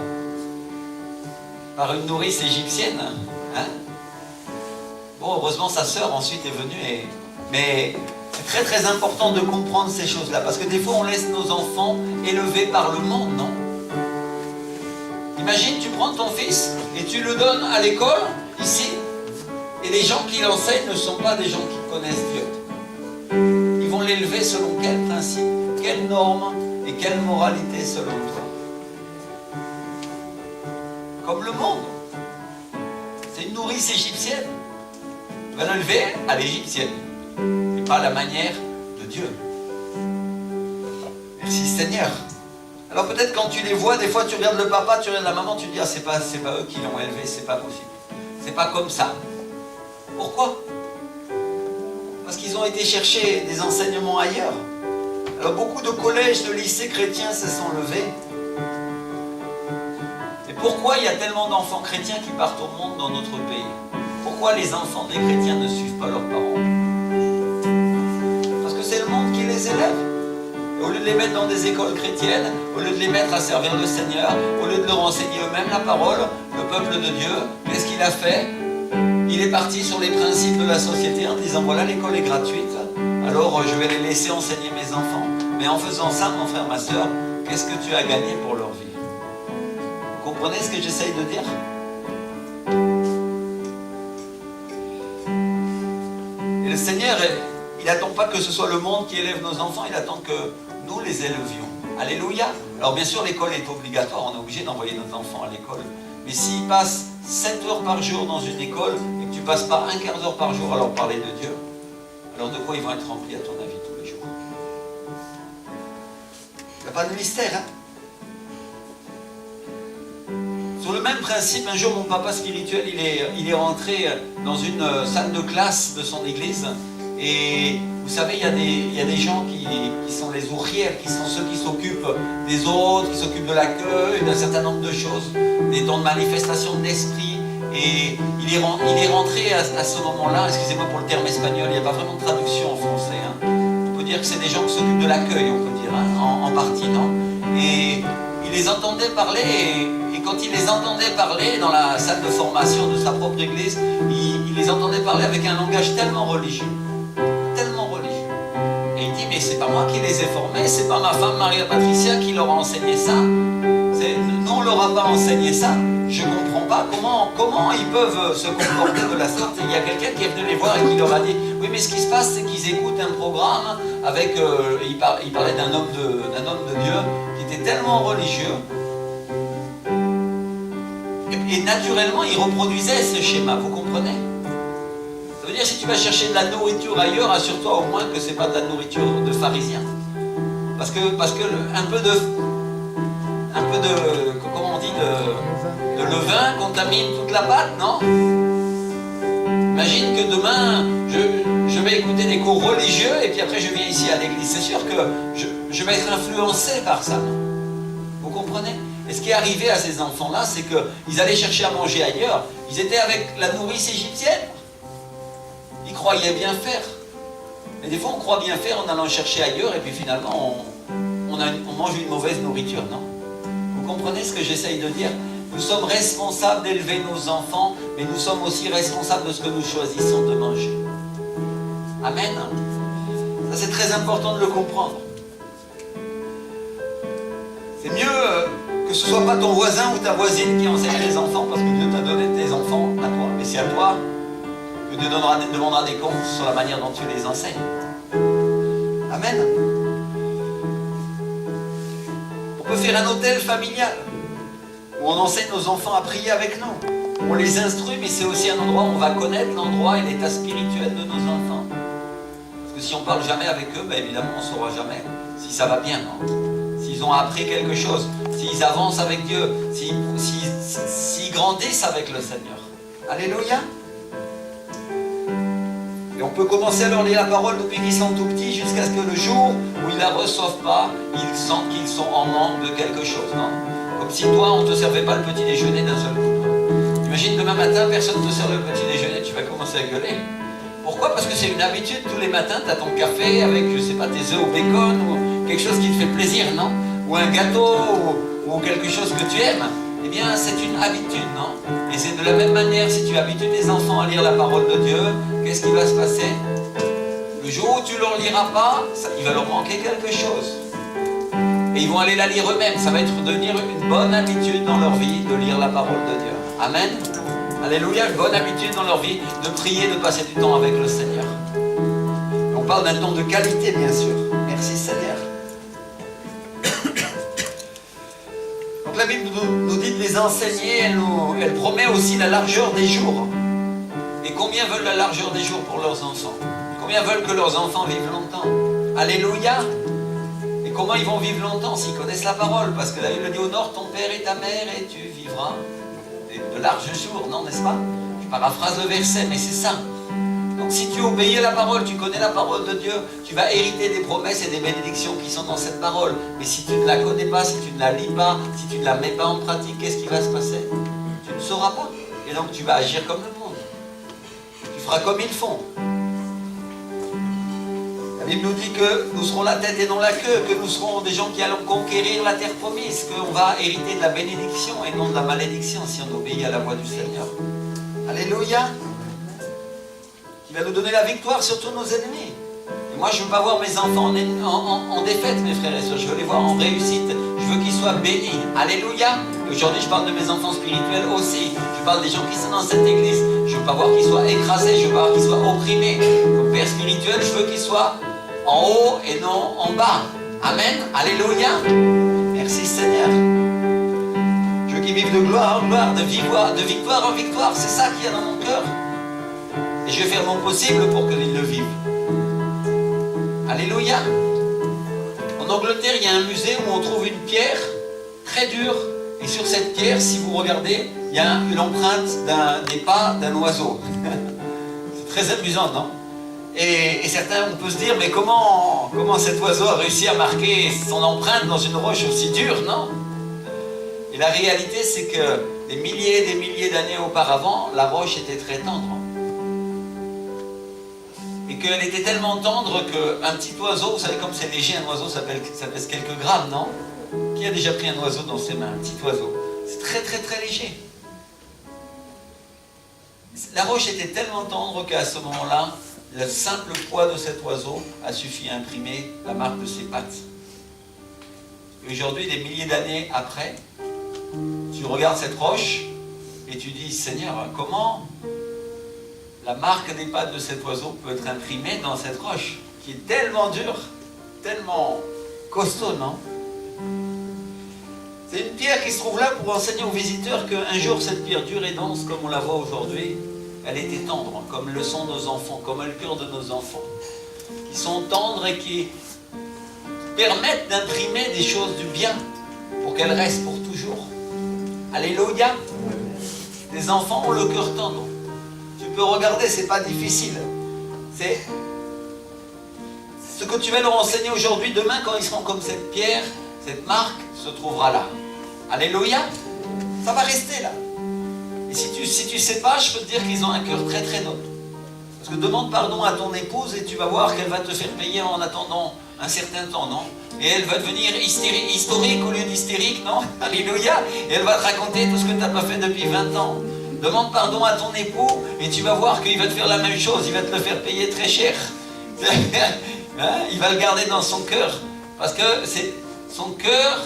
par une nourrice égyptienne. Hein? Bon, heureusement, sa sœur ensuite est venue. Mais c'est très très important de comprendre ces choses-là. Parce que des fois, on laisse nos enfants élevés par le monde, non? Imagine, tu prends ton fils et tu le donnes à l'école, ici, et les gens qui l'enseignent ne sont pas des gens qui connaissent Dieu. Ils vont l'élever selon quel principe, quelle norme et quelle moralité selon toi? Comme le monde. C'est une nourrice égyptienne. On va l'élever à l'égyptienne. Et pas à la manière de Dieu. Merci Seigneur. Alors peut-être quand tu les vois, des fois tu regardes le papa, tu regardes la maman, tu te dis, ah, c'est pas eux qui l'ont élevé, c'est pas possible. C'est pas comme ça. Pourquoi? Parce qu'ils ont été chercher des enseignements ailleurs. Alors beaucoup de collèges, de lycées chrétiens se sont levés. Et pourquoi il y a tellement d'enfants chrétiens qui partent au monde dans notre pays? Pourquoi les enfants des chrétiens ne suivent pas leurs parents? Parce que c'est le monde qui les élève. Au lieu de les mettre dans des écoles chrétiennes, au lieu de les mettre à servir le Seigneur, au lieu de leur enseigner eux-mêmes la parole, le peuple de Dieu, qu'est-ce qu'il a fait? Il est parti sur les principes de la société en disant voilà, l'école est gratuite, alors je vais les laisser enseigner mes enfants. Mais en faisant ça, mon frère, ma soeur, qu'est-ce que tu as gagné pour leur vie? Vous comprenez ce que j'essaye de dire? Et le Seigneur, il n'attend pas que ce soit le monde qui élève nos enfants, il attend que nous les élevions. Alléluia. Alors bien sûr, l'école est obligatoire, on est obligé d'envoyer nos enfants à l'école. Mais s'ils passent 7 heures par jour dans une école et que tu ne passes pas un quart d'heure par jour à leur parler de Dieu, alors de quoi ils vont être remplis à ton avis tous les jours? Il n'y a pas de mystère, hein? Sur le même principe, un jour mon papa spirituel, il est rentré dans une salle de classe de son église. Et vous savez, il y a des gens qui sont les ouvrières, qui sont ceux qui s'occupent des autres, qui s'occupent de l'accueil, d'un certain nombre de choses, des dons de manifestation d'esprit. Et il est rentré à ce moment-là, excusez-moi pour le terme espagnol, il n'y a pas vraiment de traduction en français. Hein. On peut dire que c'est des gens qui s'occupent de l'accueil, on peut dire, hein, en partie, non? Et il les entendait parler, et quand il les entendait parler dans la salle de formation de sa propre église, il les entendait parler avec un langage tellement religieux. Mais c'est pas moi qui les ai formés, c'est pas ma femme Maria Patricia qui leur a enseigné ça. Nous on leur a pas enseigné ça. Je comprends pas comment ils peuvent se comporter de la sorte. Il y a quelqu'un qui est venu les voir et qui leur a dit oui, mais ce qui se passe c'est qu'ils écoutent un programme avec il parlait d'un homme de Dieu qui était tellement religieux et naturellement il reproduisait ce schéma, vous comprenez? Ça veut dire si tu vas chercher de la nourriture ailleurs, assure-toi au moins que c'est pas de la nourriture de pharisien. Parce que un peu de comment on dit de levain contamine toute la pâte, non? Imagine que demain je vais écouter des cours religieux et puis après je viens ici à l'église. C'est sûr que je vais être influencé par ça, non? Vous comprenez? Et ce qui est arrivé à ces enfants-là, c'est qu'ils allaient chercher à manger ailleurs. Ils étaient avec la nourrice égyptienne. Ils croyaient bien faire. Mais des fois, on croit bien faire en allant chercher ailleurs et puis finalement, on mange une mauvaise nourriture, non? Vous comprenez ce que j'essaye de dire? Nous sommes responsables d'élever nos enfants, mais nous sommes aussi responsables de ce que nous choisissons de manger. Amen. Ça, c'est très important de le comprendre. C'est mieux que ce ne soit pas ton voisin ou ta voisine qui enseigne les enfants, parce que Dieu t'a donné tes enfants à toi. Mais c'est à toi que Dieu demandera des comptes sur la manière dont tu les enseignes. Amen. On peut faire un hôtel familial où on enseigne nos enfants à prier avec nous. On les instruit, mais c'est aussi un endroit où on va connaître l'endroit et l'état spirituel de nos enfants. Parce que si on ne parle jamais avec eux, ben évidemment on ne saura jamais si ça va bien, non? S'ils ont appris quelque chose, s'ils avancent avec Dieu, s'ils grandissent avec le Seigneur. Alléluia. Et on peut commencer à leur lire la parole depuis qu'ils sont tout petits jusqu'à ce que le jour où ils ne la reçoivent pas, ils sentent qu'ils sont en manque de quelque chose, non? Comme si toi, on ne te servait pas le petit déjeuner d'un seul coup. Imagine demain matin, personne ne te sert le petit déjeuner, tu vas commencer à gueuler. Pourquoi? Parce que c'est une habitude, tous les matins, tu as ton café avec, je sais pas, tes œufs au bacon ou quelque chose qui te fait plaisir, non? Ou un gâteau ou quelque chose que tu aimes. Eh bien, c'est une habitude, non? Et c'est de la même manière, si tu habitues tes enfants à lire la parole de Dieu, qu'est-ce qui va se passer? Le jour où tu ne leur liras pas, il va leur manquer quelque chose. Et ils vont aller la lire eux-mêmes. Ça va devenir une bonne habitude dans leur vie de lire la parole de Dieu. Amen. Alléluia, une bonne habitude dans leur vie de prier, de passer du temps avec le Seigneur. On parle d'un temps de qualité, bien sûr. Merci Seigneur. Donc la Bible nous dit de les enseigner, elle promet aussi la largeur des jours. Et combien veulent la largeur des jours pour leurs enfants? Combien veulent que leurs enfants vivent longtemps? Alléluia. Et comment ils vont vivre longtemps s'ils connaissent la parole? Parce que la Bible dit: honore ton père et ta mère et tu vivras de larges jours, non, n'est-ce pas? Je paraphrase le verset, mais c'est ça. Donc si tu obéis à la parole, tu connais la parole de Dieu, tu vas hériter des promesses et des bénédictions qui sont dans cette parole. Mais si tu ne la connais pas, si tu ne la lis pas, si tu ne la mets pas en pratique, qu'est-ce qui va se passer? Tu ne sauras pas. Et donc tu vas agir comme le monde. feras comme ils font. La Bible nous dit que nous serons la tête et non la queue, que nous serons des gens qui allons conquérir la terre promise, qu'on va hériter de la bénédiction et non de la malédiction si on obéit à la voix du Seigneur. Alléluia. Il va nous donner la victoire sur tous nos ennemis. Et moi, je ne veux pas voir mes enfants en défaite, mes frères et sœurs. Je veux les voir en réussite. Je veux qu'ils soient bénis. Alléluia. Et aujourd'hui, je parle de mes enfants spirituels aussi. Je parle des gens qui sont dans cette église. Je ne veux pas voir qu'ils soient écrasés. Je veux pas voir qu'ils soient opprimés. Comme père spirituel, je veux qu'ils soient en haut et non en bas. Amen. Alléluia. Merci Seigneur. Je veux qu'ils vivent de gloire en gloire, de victoire en victoire. C'est ça qu'il y a dans mon cœur. Et je vais faire mon possible pour qu'ils le vivent. Alléluia. En Angleterre, il y a un musée où on trouve une pierre très dure. Et sur cette pierre, si vous regardez, il y a une empreinte des pas d'un oiseau. C'est très amusant, non? Et certains, on peut se dire, mais comment cet oiseau a réussi à marquer son empreinte dans une roche aussi dure, non? Et la réalité, c'est que des milliers et des milliers d'années auparavant, la roche était très tendre. Et qu'elle était tellement tendre qu'un petit oiseau, vous savez comme c'est léger, un oiseau ça pèse quelques grammes, non? Qui a déjà pris un oiseau dans ses mains, un petit oiseau? C'est très très très léger. La roche était tellement tendre qu'à ce moment-là, le simple poids de cet oiseau a suffi à imprimer la marque de ses pattes. Et aujourd'hui, des milliers d'années après, tu regardes cette roche et tu dis, Seigneur, comment la marque des pattes de cet oiseau peut être imprimée dans cette roche qui est tellement dure, tellement costaud, non? C'est une pierre qui se trouve là pour enseigner aux visiteurs qu'un jour cette pierre dure et dense comme on la voit aujourd'hui, elle était tendre, comme le sont nos enfants, comme le cœur de nos enfants, qui sont tendres et qui permettent d'imprimer des choses du bien pour qu'elles restent pour toujours. Alléluia. Les enfants ont le cœur tendre. Tu peux regarder, c'est pas difficile. C'est ce que tu vas leur enseigner aujourd'hui, demain, quand ils seront comme cette pierre, cette marque se trouvera là. Alléluia. Ça va rester là. Et si tu sais pas, je peux te dire qu'ils ont un cœur très très noble. Parce que demande pardon à ton épouse et tu vas voir qu'elle va te faire payer en attendant un certain temps, non? Et elle va devenir historique au lieu d'hystérique, non? Alléluia. Et elle va te raconter tout ce que tu n'as pas fait depuis 20 ans. Demande pardon à ton époux et tu vas voir qu'il va te faire la même chose. Il va te le faire payer très cher. Hein? Il va le garder dans son cœur. Parce que son cœur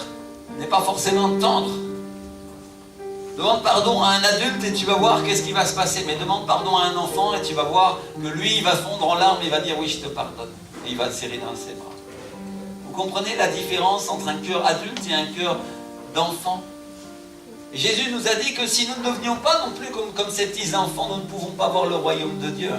n'est pas forcément tendre. Demande pardon à un adulte et tu vas voir qu'est-ce qui va se passer. Mais demande pardon à un enfant et tu vas voir que lui, il va fondre en larmes et il va dire oui, je te pardonne. Et il va te serrer dans ses bras. Vous comprenez la différence entre un cœur adulte et un cœur d'enfant? Et Jésus nous a dit que si nous ne devenions pas non plus comme ces petits enfants, nous ne pouvons pas voir le royaume de Dieu.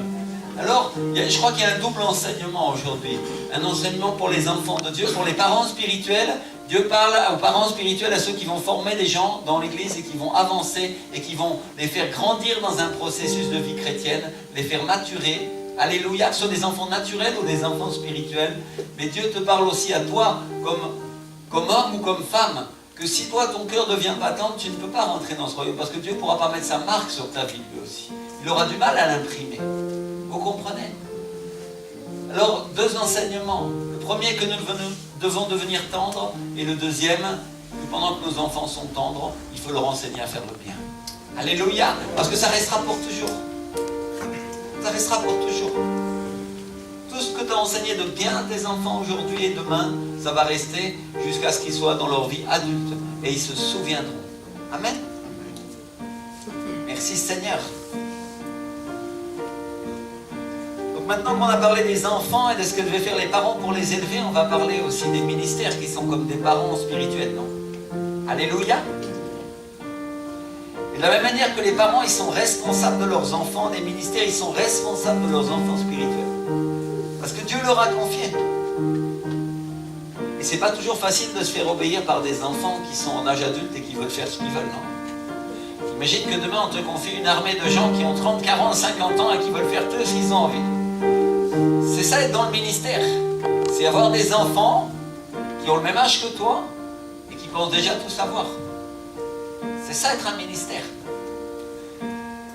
Alors, je crois qu'il y a un double enseignement aujourd'hui. Un enseignement pour les enfants de Dieu, pour les parents spirituels. Dieu parle aux parents spirituels, à ceux qui vont former des gens dans l'église et qui vont avancer et qui vont les faire grandir dans un processus de vie chrétienne, les faire maturer. Alléluia, ce sont des enfants naturels ou des enfants spirituels. Mais Dieu te parle aussi à toi, comme homme ou comme femme, que si toi ton cœur devient pas tendre, tu ne peux pas rentrer dans ce royaume, parce que Dieu ne pourra pas mettre sa marque sur ta vie lui aussi. Il aura du mal à l'imprimer. Vous comprenez? Alors, deux enseignements. Le premier, que nous devons devenir tendres, et le deuxième, que pendant que nos enfants sont tendres, il faut leur enseigner à faire le bien. Alléluia, parce que ça restera pour toujours. Ça restera pour toujours. Tout ce que tu as enseigné de bien à tes enfants aujourd'hui et demain, ça va rester jusqu'à ce qu'ils soient dans leur vie adulte, et ils se souviendront. Amen. Merci Seigneur. Maintenant qu'on a parlé des enfants et de ce que devaient faire les parents pour les élever, on va parler aussi des ministères qui sont comme des parents spirituels, non? Alléluia. Et de la même manière que les parents, ils sont responsables de leurs enfants, les ministères, ils sont responsables de leurs enfants spirituels. Parce que Dieu leur a confié. Et c'est pas toujours facile de se faire obéir par des enfants qui sont en âge adulte et qui veulent faire ce qu'ils veulent, non? Imagine que demain on te confie une armée de gens qui ont 30, 40, 50 ans et qui veulent faire tout ce qu'ils ont envie. C'est ça être dans le ministère. C'est avoir des enfants qui ont le même âge que toi et qui pensent déjà tout savoir. C'est ça être un ministère.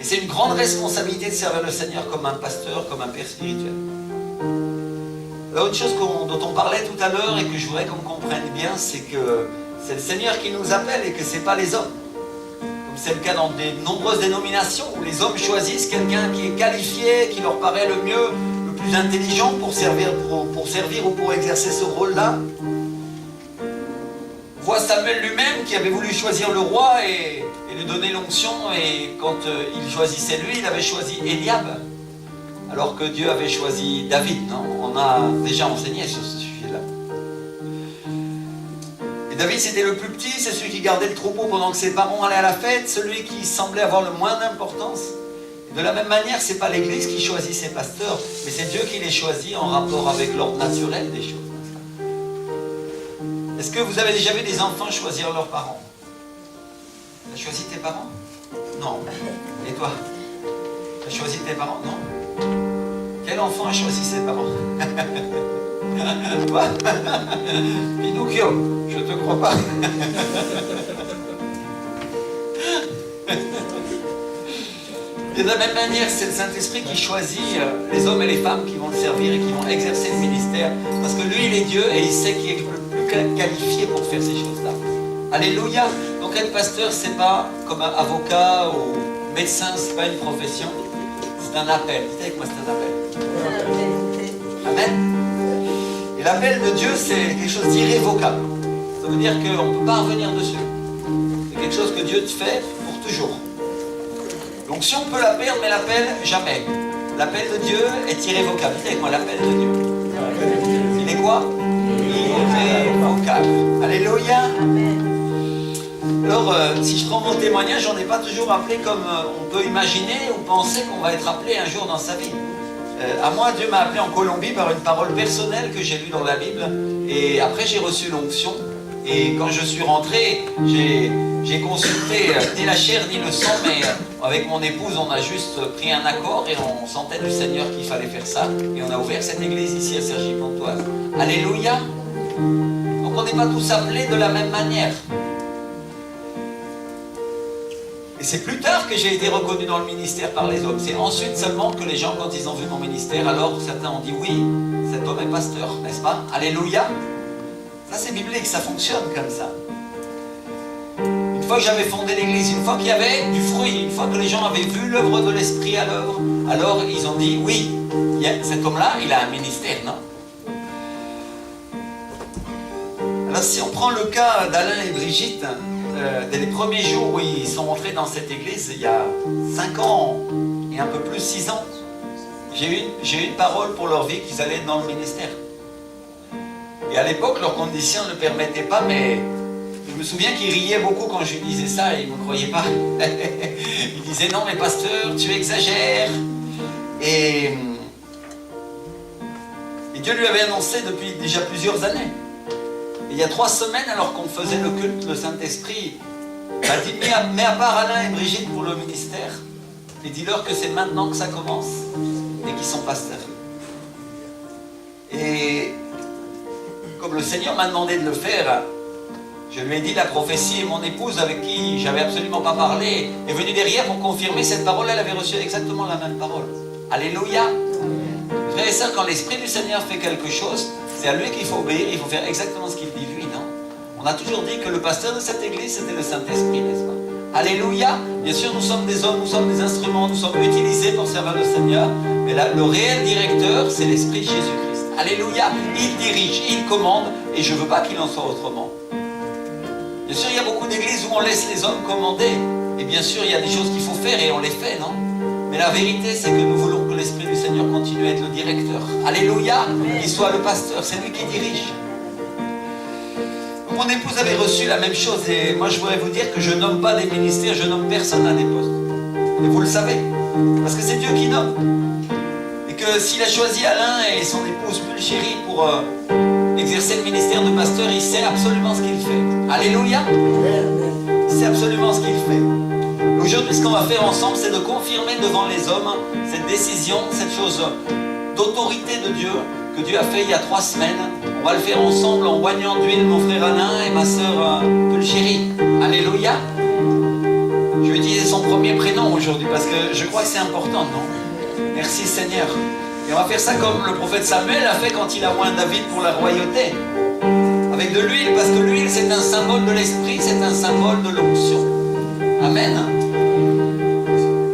Et c'est une grande responsabilité de servir le Seigneur comme un pasteur, comme un père spirituel. L'autre chose dont on parlait tout à l'heure et que je voudrais qu'on comprenne bien, c'est que c'est le Seigneur qui nous appelle et que ce n'est pas les hommes. Comme c'est le cas dans de nombreuses dénominations où les hommes choisissent quelqu'un qui est qualifié, qui leur paraît le mieux, le plus intelligent pour servir ou pour exercer ce rôle-là. On voit Samuel lui-même qui avait voulu choisir le roi et lui donner l'onction, et quand il choisissait lui, il avait choisi Eliab, alors que Dieu avait choisi David. Non, on a déjà enseigné sur ce sujet-là. Et David, c'était le plus petit, c'est celui qui gardait le troupeau pendant que ses parents allaient à la fête, celui qui semblait avoir le moins d'importance. De la même manière, ce n'est pas l'Église qui choisit ses pasteurs, mais c'est Dieu qui les choisit en rapport avec l'ordre naturel des choses. Est-ce que vous avez déjà vu des enfants choisir leurs parents? Tu as choisi tes parents? Non. Et toi? Tu as choisi tes parents? Non. Quel enfant a choisi ses parents? Toi? Pinocchio, je te crois pas. Et de la même manière, c'est le Saint-Esprit qui choisit les hommes et les femmes qui vont le servir et qui vont exercer le ministère. Parce que lui, il est Dieu et il sait qui est le plus qualifié pour faire ces choses-là. Alléluia. Donc être pasteur, c'est pas comme un avocat ou médecin, c'est pas une profession. C'est un appel. Dites avec moi, c'est un appel. Amen. Et l'appel de Dieu, c'est quelque chose d'irrévocable. Ça veut dire qu'on ne peut pas revenir dessus. C'est quelque chose que Dieu te fait pour toujours. Donc si on peut la perdre, mais l'appel, jamais. L'appel de Dieu est irrévocable. Dites avec moi, l'appel de Dieu. Il est quoi? Irrévocable. Alléluia. Alors, si je prends mon témoignage, on n'est pas toujours appelé comme on peut imaginer ou penser qu'on va être appelé un jour dans sa vie. À moi, Dieu m'a appelé en Colombie par une parole personnelle que j'ai lue dans la Bible. Et après, j'ai reçu l'onction. Et quand je suis rentré, j'ai consulté ni la chair ni le sang, mais avec mon épouse, on a juste pris un accord et on sentait du Seigneur qu'il fallait faire ça. Et on a ouvert cette église ici à Cergy-Pontoise. Alléluia. Donc on n'est pas tous appelés de la même manière. Et c'est plus tard que j'ai été reconnu dans le ministère par les hommes. C'est ensuite seulement que les gens, quand ils ont vu mon ministère, alors certains ont dit oui, cet homme est pasteur, n'est-ce pas? Alléluia. Ça c'est biblique, ça fonctionne comme ça. Une fois que j'avais fondé l'église, une fois qu'il y avait du fruit, une fois que les gens avaient vu l'œuvre de l'Esprit à l'œuvre, alors ils ont dit oui, cet homme-là, il a un ministère, non? Alors si on prend le cas d'Alain et Brigitte, dès les premiers jours où ils sont entrés dans cette église, il y a 5 ans et un peu plus, 6 ans, j'ai eu une parole pour leur vie qu'ils allaient être dans le ministère. Et à l'époque, leurs conditions ne le permettaient pas, mais je me souviens qu'ils riaient beaucoup quand je lui disais ça et ils ne me croyaient pas. Ils disaient non mais pasteur, tu exagères. Et Dieu lui avait annoncé depuis déjà plusieurs années. Et il y a 3 semaines, alors qu'on faisait le culte, le Saint-Esprit m'a dit mets à part Alain et Brigitte pour le ministère et dis-leur que c'est maintenant que ça commence et qu'ils sont pasteurs. Et comme le Seigneur m'a demandé de le faire, je lui ai dit la prophétie et mon épouse, avec qui j'avais absolument pas parlé, est venue derrière pour confirmer cette parole. Elle avait reçu exactement la même parole. Alléluia. Frères et sœurs, quand l'Esprit du Seigneur fait quelque chose, c'est à lui qu'il faut obéir, il faut faire exactement ce qu'il dit lui, non? On a toujours dit que le pasteur de cette église, c'était le Saint-Esprit, n'est-ce pas? Alléluia. Bien sûr, nous sommes des hommes, nous sommes des instruments, nous sommes utilisés pour servir le Seigneur, mais là, le réel directeur, c'est l'Esprit de Jésus-Christ. Alléluia. Il dirige, il commande, et je ne veux pas qu'il en soit autrement. Bien sûr, il y a beaucoup d'églises où on laisse les hommes commander, et bien sûr, il y a des choses qu'il faut faire, et on les fait, non? Mais la vérité, c'est que nous voulons que l'Esprit du Seigneur continue à être le directeur. Alléluia, qu'il soit le pasteur, c'est lui qui dirige. Mon épouse avait reçu la même chose, et moi je voudrais vous dire que je nomme pas des ministères, je nomme personne à des postes. Et vous le savez, parce que c'est Dieu qui nomme. Et que s'il a choisi Alain et son épouse Pulchérie pour exercer le ministère de pasteur, il sait absolument ce qu'il fait. Alléluia, il sait absolument ce qu'il fait. Aujourd'hui, ce qu'on va faire ensemble, c'est de confirmer devant les hommes cette décision, cette chose d'autorité de Dieu que Dieu a fait il y a 3 semaines. On va le faire ensemble en oignant d'huile mon frère Alain et ma sœur Pulchérie. Alléluia. Je vais utiliser son premier prénom aujourd'hui parce que je crois que c'est important, non? Merci Seigneur. Et on va faire ça comme le prophète Samuel a fait quand il a oint David pour la royauté. Avec de l'huile, parce que l'huile c'est un symbole de l'esprit, c'est un symbole de l'onction. Amen.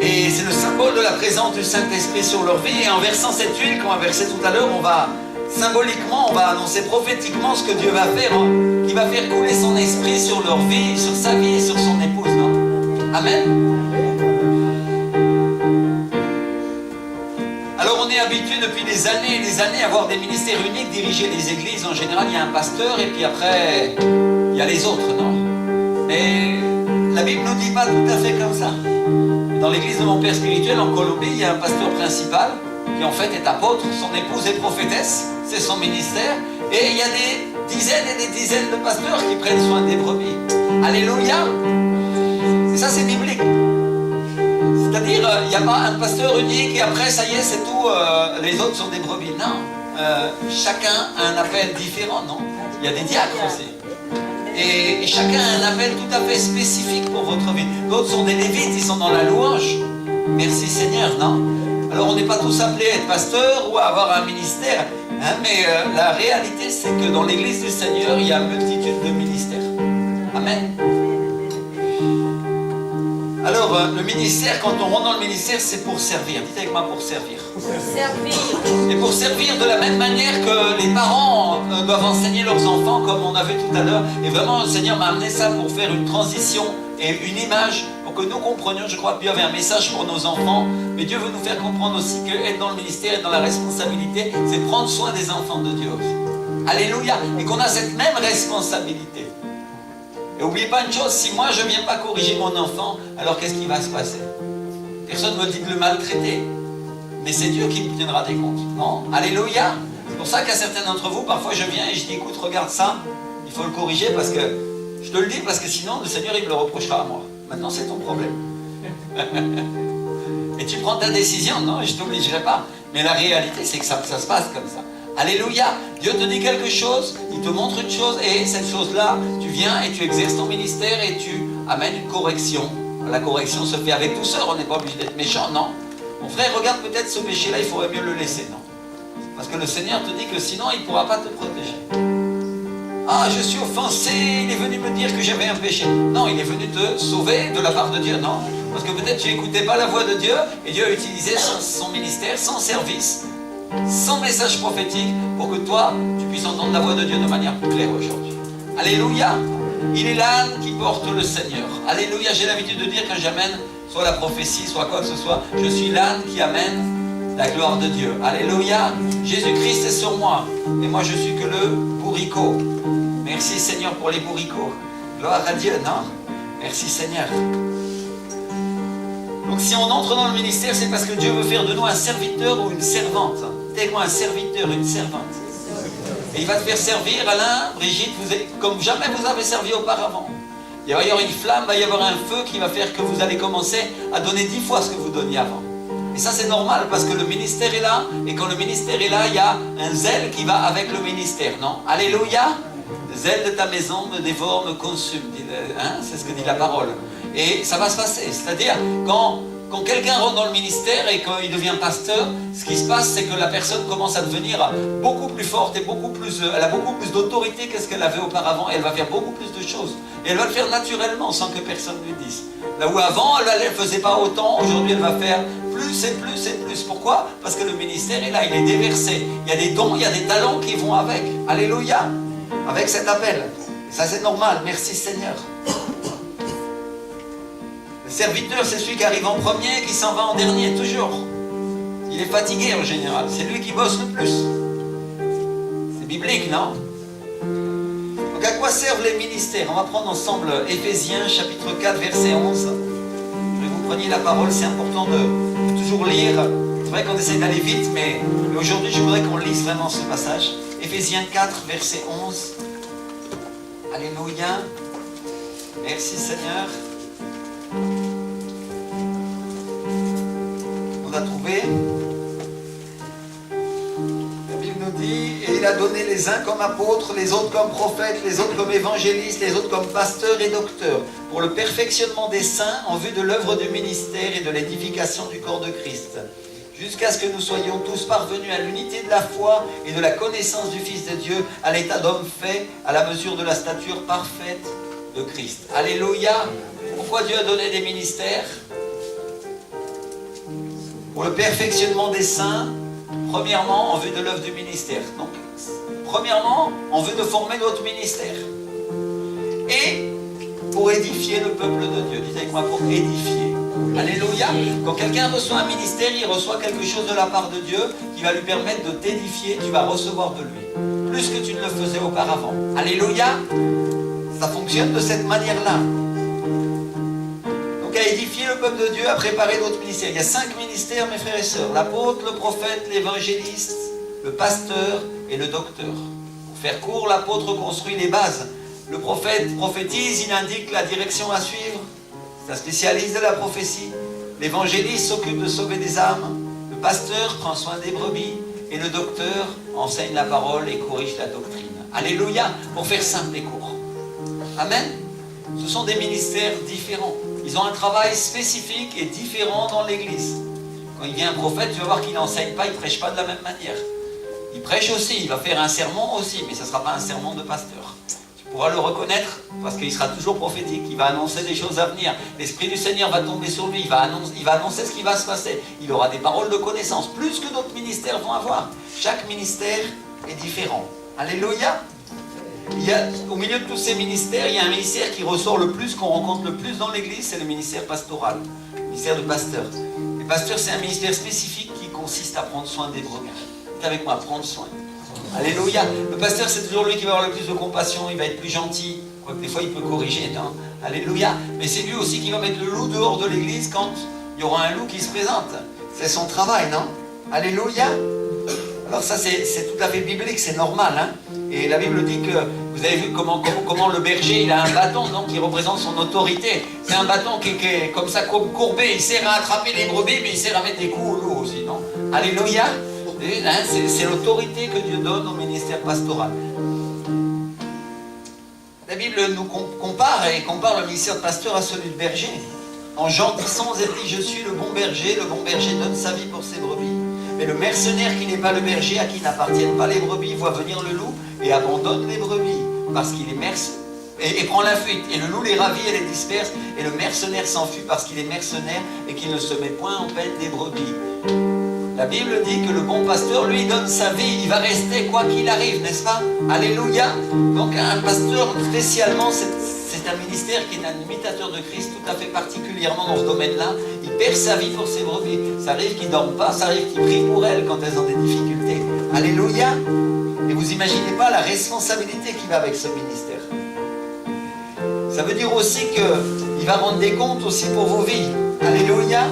Et c'est le symbole de la présence du Saint-Esprit sur leur vie. Et en versant cette huile qu'on va verser tout à l'heure, on va symboliquement, on va annoncer prophétiquement ce que Dieu va faire, qui va faire couler son esprit sur leur vie, sur sa vie et sur son épouse. Non? Amen. Alors on est habitué depuis des années et des années à voir des ministères uniques diriger les églises. En général, il y a un pasteur et puis après, il y a les autres, non? Mais la Bible ne nous dit pas tout à fait comme ça. Dans l'église de mon père spirituel en Colombie, il y a un pasteur principal qui en fait est apôtre, son épouse est prophétesse, c'est son ministère, et il y a des dizaines et des dizaines de pasteurs qui prennent soin des brebis. Alléluia! Et ça c'est biblique. C'est-à-dire, il n'y a pas un pasteur unique et après ça y est, c'est tout, les autres sont des brebis. Non, chacun a un appel différent, non? Il y a des diacres aussi. Et chacun a un appel tout à fait spécifique pour votre vie. D'autres sont des lévites, ils sont dans la louange. Merci Seigneur, non? Alors on n'est pas tous appelés à être pasteurs ou à avoir un ministère, hein, mais la réalité c'est que dans l'église du Seigneur, il y a une multitude de ministères. Amen. Alors le ministère, quand on rentre dans le ministère, c'est pour servir. Dites avec moi, pour servir. Pour servir. Et pour servir de la même manière que les parents doivent enseigner leurs enfants, comme on a vu tout à l'heure. Et vraiment, le Seigneur m'a amené ça pour faire une transition et une image, pour que nous comprenions. Je crois que Dieu avait un message pour nos enfants, mais Dieu veut nous faire comprendre aussi qu'être dans le ministère, être dans la responsabilité, c'est prendre soin des enfants de Dieu aussi. Alléluia. Et qu'on a cette même responsabilité. Et n'oubliez pas une chose, si moi je ne viens pas corriger mon enfant, alors qu'est-ce qui va se passer? Personne ne me dit de le maltraiter. Mais c'est Dieu qui me tiendra des comptes. Non? Alléluia. C'est pour ça qu'à certains d'entre vous, parfois je viens et je dis, écoute, regarde ça, il faut le corriger parce que, je te le dis parce que sinon le Seigneur il me le reprochera à moi. Maintenant c'est ton problème. Et tu prends ta décision, non? Je ne t'obligerai pas. Mais la réalité c'est que ça se passe comme ça. Alléluia. Dieu te dit quelque chose, il te montre une chose et cette chose-là, tu viens et tu exerces ton ministère et tu amènes une correction. La correction se fait avec douceur, on n'est pas obligé d'être méchant, non? Mon frère, regarde peut-être ce péché-là, il faudrait mieux le laisser, non? Parce que le Seigneur te dit que sinon, il ne pourra pas te protéger. Ah, je suis offensé, il est venu me dire que j'avais un péché. Non, il est venu te sauver de la part de Dieu, non? Parce que peut-être tu n'écoutais pas la voix de Dieu et Dieu a utilisé son ministère, son service, son message prophétique pour que toi, tu puisses entendre la voix de Dieu de manière plus claire aujourd'hui. Alléluia! Il est l'âne qui porte le Seigneur. Alléluia! J'ai l'habitude de dire quand j'amène soit la prophétie, soit quoi que ce soit, je suis l'âne qui amène la gloire de Dieu. Alléluia! Jésus-Christ est sur moi et moi je suis que le bourricot. Merci Seigneur pour les bourricots. Gloire à Dieu, non? Merci Seigneur. Donc si on entre dans le ministère, c'est parce que Dieu veut faire de nous un serviteur ou une servante. T'es quoi, un serviteur, une servante? Et il va te faire servir, Alain, Brigitte, comme jamais vous avez servi auparavant. Il va y avoir une flamme, il va y avoir un feu qui va faire que vous allez commencer à donner 10 fois ce que vous donniez avant. Et ça c'est normal parce que le ministère est là, et quand le ministère est là, il y a un zèle qui va avec le ministère, non? Alléluia! Le zèle de ta maison me dévore, me consume, hein? C'est ce que dit la parole. Et ça va se passer, c'est-à-dire quand quelqu'un rentre dans le ministère et qu'il devient pasteur, ce qui se passe, c'est que la personne commence à devenir beaucoup plus forte et elle a beaucoup plus d'autorité que ce qu'elle avait auparavant. Et elle va faire beaucoup plus de choses. Et elle va le faire naturellement, sans que personne lui dise. Là où avant, elle ne faisait pas autant, aujourd'hui elle va faire plus et plus et plus. Pourquoi? Parce que le ministère est là, il est déversé. Il y a des dons, il y a des talents qui vont avec. Alléluia! Avec cet appel. Et ça c'est normal, merci Seigneur. Le serviteur, c'est celui qui arrive en premier, qui s'en va en dernier, toujours. Il est fatigué en général, c'est lui qui bosse le plus. C'est biblique, non? Donc à quoi servent les ministères? On va prendre ensemble Éphésiens chapitre 4, verset 11. Je vais que vous preniez la parole, c'est important de toujours lire. C'est vrai qu'on essaie d'aller vite, mais aujourd'hui je voudrais qu'on lise vraiment ce passage. Éphésiens 4, verset 11. Alléluia. Merci Seigneur. On a trouvé. La Bible nous dit, et il a donné les uns comme apôtres, les autres comme prophètes, les autres comme évangélistes, les autres comme pasteurs et docteurs, pour le perfectionnement des saints en vue de l'œuvre du ministère et de l'édification du corps de Christ, jusqu'à ce que nous soyons tous parvenus à l'unité de la foi et de la connaissance du Fils de Dieu, à l'état d'homme fait, à la mesure de la stature parfaite de Christ. Alléluia. Pourquoi Dieu a donné des ministères? Pour le perfectionnement des saints, premièrement, en vue de l'œuvre du ministère. Donc, premièrement, en vue de former notre ministère. Et pour édifier le peuple de Dieu. Dites avec moi, pour édifier. Alléluia. Quand quelqu'un reçoit un ministère, il reçoit quelque chose de la part de Dieu qui va lui permettre de t'édifier. Tu vas recevoir de lui. Plus que tu ne le faisais auparavant. Alléluia. Ça fonctionne de cette manière-là. Donc, à édifier le peuple de Dieu, à préparer d'autres ministères. Il y a 5 ministères, mes frères et sœurs. L'apôtre, le prophète, l'évangéliste, le pasteur et le docteur. Pour faire court, l'apôtre construit les bases. Le prophète prophétise, il indique la direction à suivre. C'est un spécialiste de la prophétie. L'évangéliste s'occupe de sauver des âmes. Le pasteur prend soin des brebis. Et le docteur enseigne la parole et corrige la doctrine. Alléluia, pour faire simple et court. Amen. Ce sont des ministères différents. Ils ont un travail spécifique et différent dans l'Église. Quand il vient un prophète, tu vas voir qu'il n'enseigne pas, il ne prêche pas de la même manière. Il prêche aussi, il va faire un sermon aussi, mais ce ne sera pas un sermon de pasteur. Tu pourras le reconnaître parce qu'il sera toujours prophétique, il va annoncer des choses à venir. L'Esprit du Seigneur va tomber sur lui, il va annoncer ce qui va se passer. Il aura des paroles de connaissance, plus que d'autres ministères vont avoir. Chaque ministère est différent. Alléluia. Au milieu de tous ces ministères, il y a un ministère qui ressort le plus, qu'on rencontre le plus dans l'Église, c'est le ministère pastoral, le ministère de pasteur. Le pasteur, c'est un ministère spécifique qui consiste à prendre soin des brebis. Dites avec moi, prendre soin. Alléluia. Le pasteur, c'est toujours lui qui va avoir le plus de compassion, il va être plus gentil, quoique des fois il peut corriger. Non. Alléluia. Mais c'est lui aussi qui va mettre le loup dehors de l'église quand il y aura un loup qui se présente. C'est son travail, non? Alléluia. Alors ça, c'est tout à fait biblique, c'est normal. Hein? Et la Bible dit que, vous avez vu comment le berger, il a un bâton donc, qui représente son autorité. C'est un bâton qui est comme ça courbé, il sert à attraper les brebis, mais il sert à mettre des coups au loup aussi, non? Alléluia. C'est l'autorité que Dieu donne au ministère pastoral. La Bible nous compare le ministère de pasteur à celui de berger. En Jean 10:11, elle dit, je suis le bon berger donne sa vie pour ses brebis. Mais le mercenaire qui n'est pas le berger, à qui n'appartiennent pas les brebis, voit venir le loup et abandonne les brebis, parce qu'il est mercenaire, et prend la fuite. Et le loup les ravit et les disperse, et le mercenaire s'enfuit parce qu'il est mercenaire et qu'il ne se met point en peine des brebis. La Bible dit que le bon pasteur, lui, donne sa vie, il va rester quoi qu'il arrive, n'est-ce pas? Alléluia. Donc un pasteur, spécialement, c'est un ministère qui est un imitateur de Christ, tout à fait particulièrement dans ce domaine-là. Il perd sa vie pour ses brebis. Ça arrive qu'il ne dorme pas, ça arrive qu'il prie pour elles quand elles ont des difficultés. Alléluia. Et vous imaginez pas la responsabilité qui va avec ce ministère. Ça veut dire aussi qu'il va rendre des comptes aussi pour vos vies. Alléluia.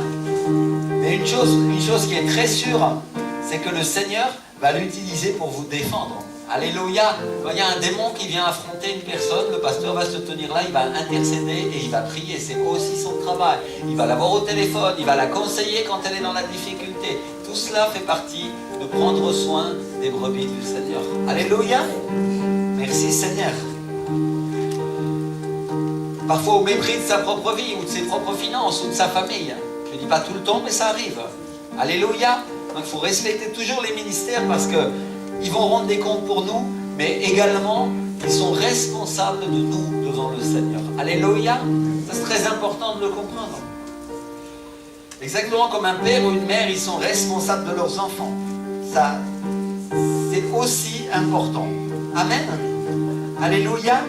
Mais une chose qui est très sûre, c'est que le Seigneur va l'utiliser pour vous défendre. Alléluia. Il y a un démon qui vient affronter une personne, le pasteur va se tenir là, il va intercéder et il va prier. C'est aussi son travail. Il va l'avoir au téléphone, il va la conseiller quand elle est dans la difficulté. Tout cela fait partie de prendre soin des brebis du Seigneur. Alléluia. Merci Seigneur. Parfois au mépris de sa propre vie ou de ses propres finances ou de sa famille. Je ne dis pas tout le temps, mais ça arrive. Alléluia. Donc il faut respecter toujours les ministères parce qu'ils vont rendre des comptes pour nous, mais également, ils sont responsables de nous devant le Seigneur. Alléluia. Ça, c'est très important de le comprendre. Exactement comme un père ou une mère, ils sont responsables de leurs enfants. Ça, c'est aussi important. Amen. Alléluia.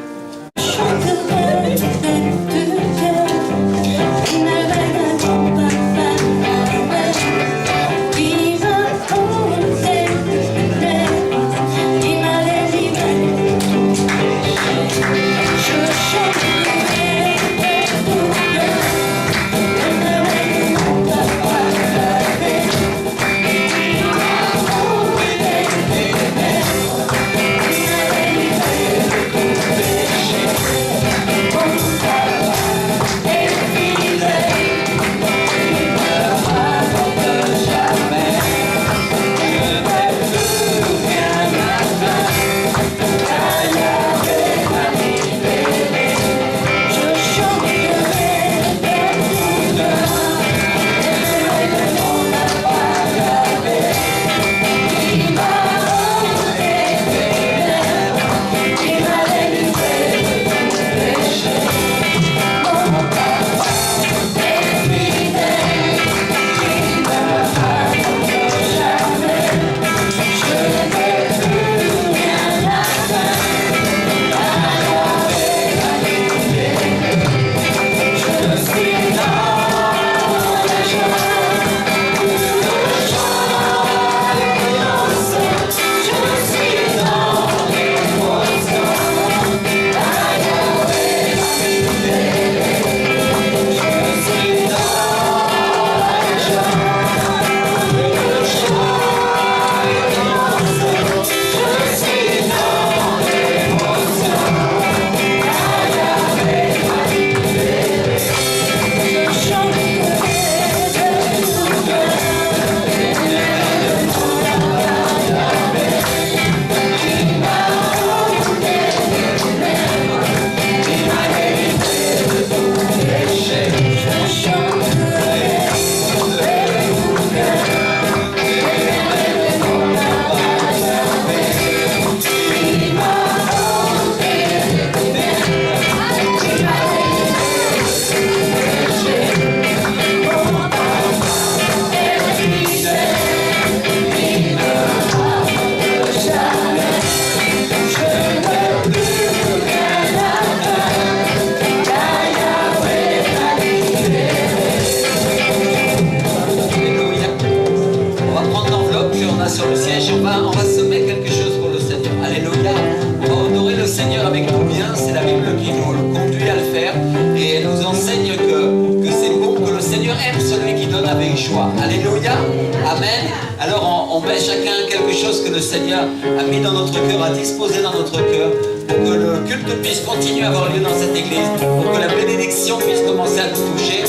rien, quelque chose que le Seigneur a mis dans notre cœur, a disposé dans notre cœur, pour que le culte puisse continuer à avoir lieu dans cette église, pour que la bénédiction puisse commencer à nous toucher.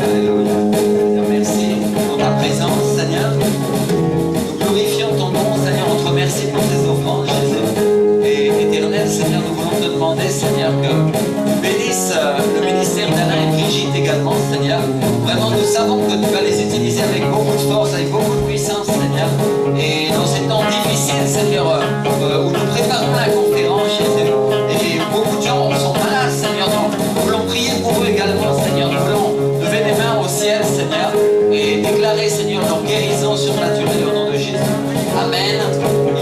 Alléluia. Merci pour ta présence, Seigneur. Nous glorifions ton nom, Seigneur. On te remercie pour tes offrandes, Jésus. Et éternel, Seigneur, nous voulons te demander, Seigneur, que tu bénisses le ministère d'Alain et Brigitte également, Seigneur. Vraiment, nous savons que tu vas les utiliser avec beaucoup de force, avec beaucoup de puissance, Seigneur. Et dans ces temps difficiles, Seigneur, où nous préparons la conférence, Jésus, et beaucoup de gens sont malades, Seigneur. Donc, nous voulons prier pour eux également, Seigneur. Nous voulons lever les mains au ciel, Seigneur, et déclarer, Seigneur, leur guérison surnaturelle au nom de Jésus. Amen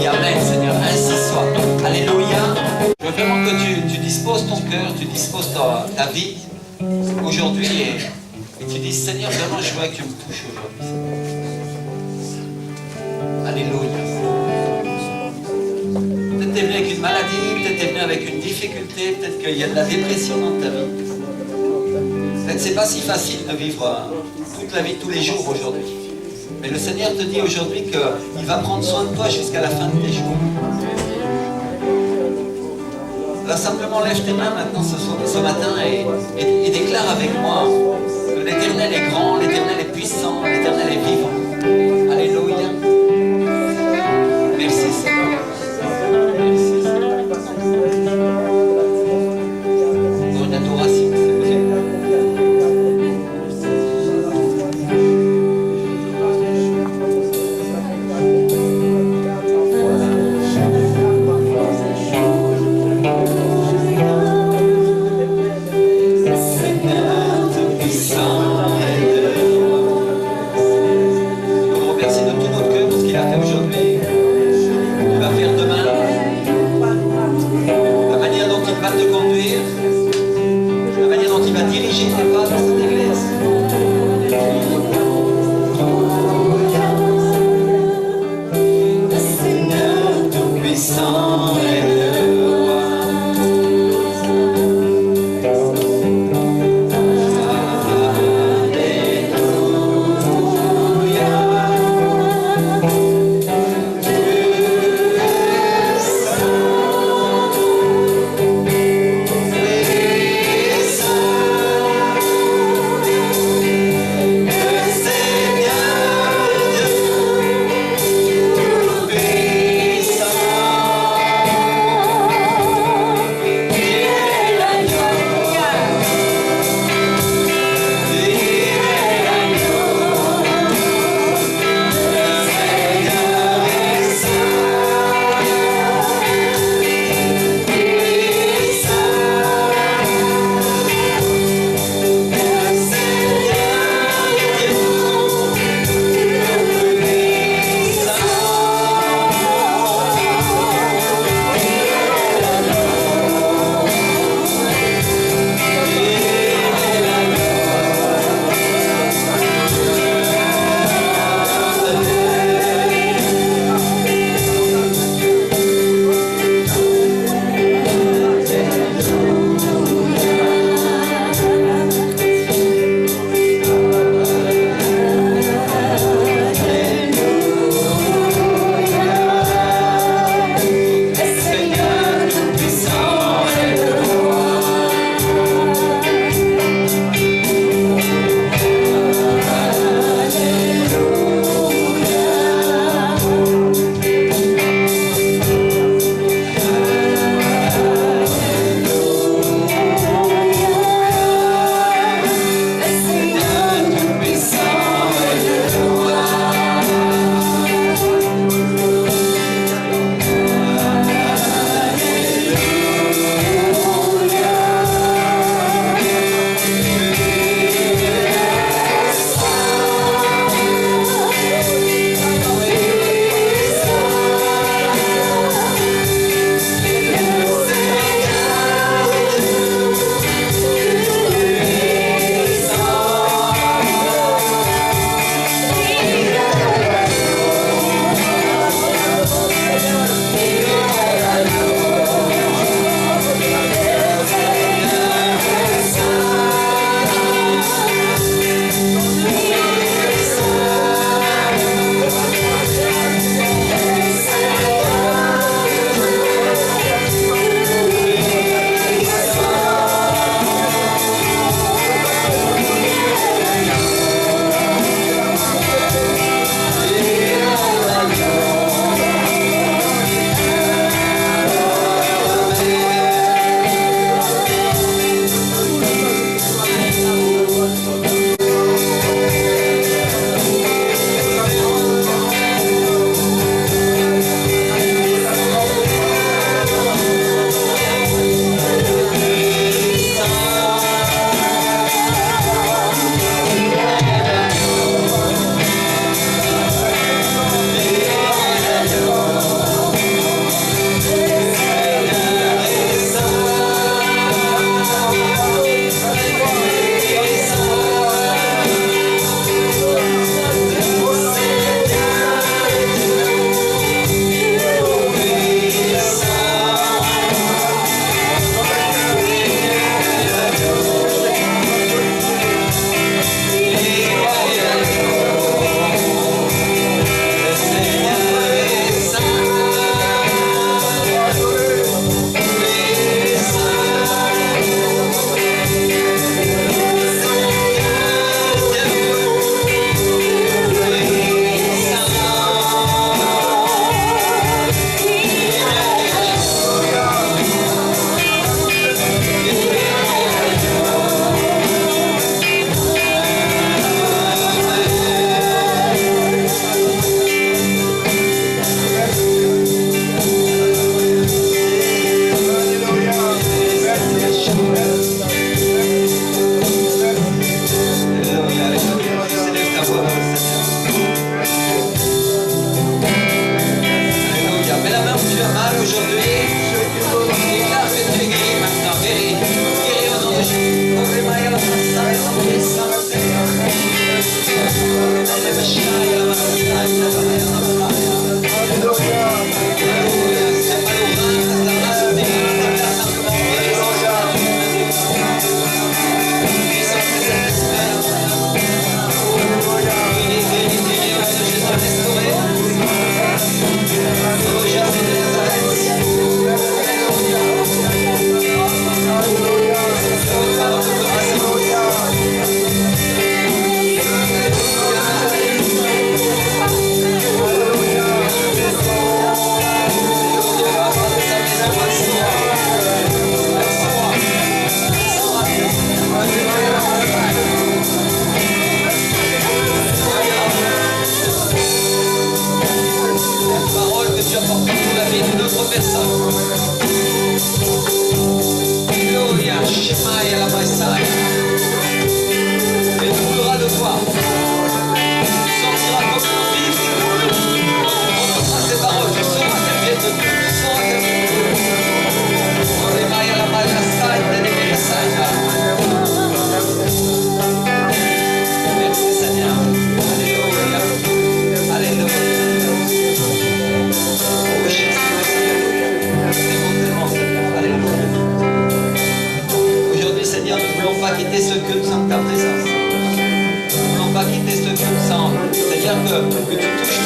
et Amen, Seigneur. Ainsi soit. Alléluia. Je veux vraiment que tu disposes ton cœur, tu disposes ta vie aujourd'hui et tu dis, Seigneur, vraiment, je veux que tu me touches aujourd'hui. Alléluia. Peut-être tu es venu avec une maladie, peut-être tu es venu avec une difficulté, peut-être qu'il y a de la dépression dans ta vie. Peut-être que c'est pas si facile de vivre toute la vie, tous les jours aujourd'hui. Mais le Seigneur te dit aujourd'hui qu'il va prendre soin de toi jusqu'à la fin de tes jours. Alors simplement lève tes mains maintenant ce matin et déclare avec moi que l'Éternel est grand, l'Éternel est puissant, l'Éternel est vivant. Alléluia. Merci Seigneur. Merci Seigneur. Pour une adoration, s'il vous plaît. Merci de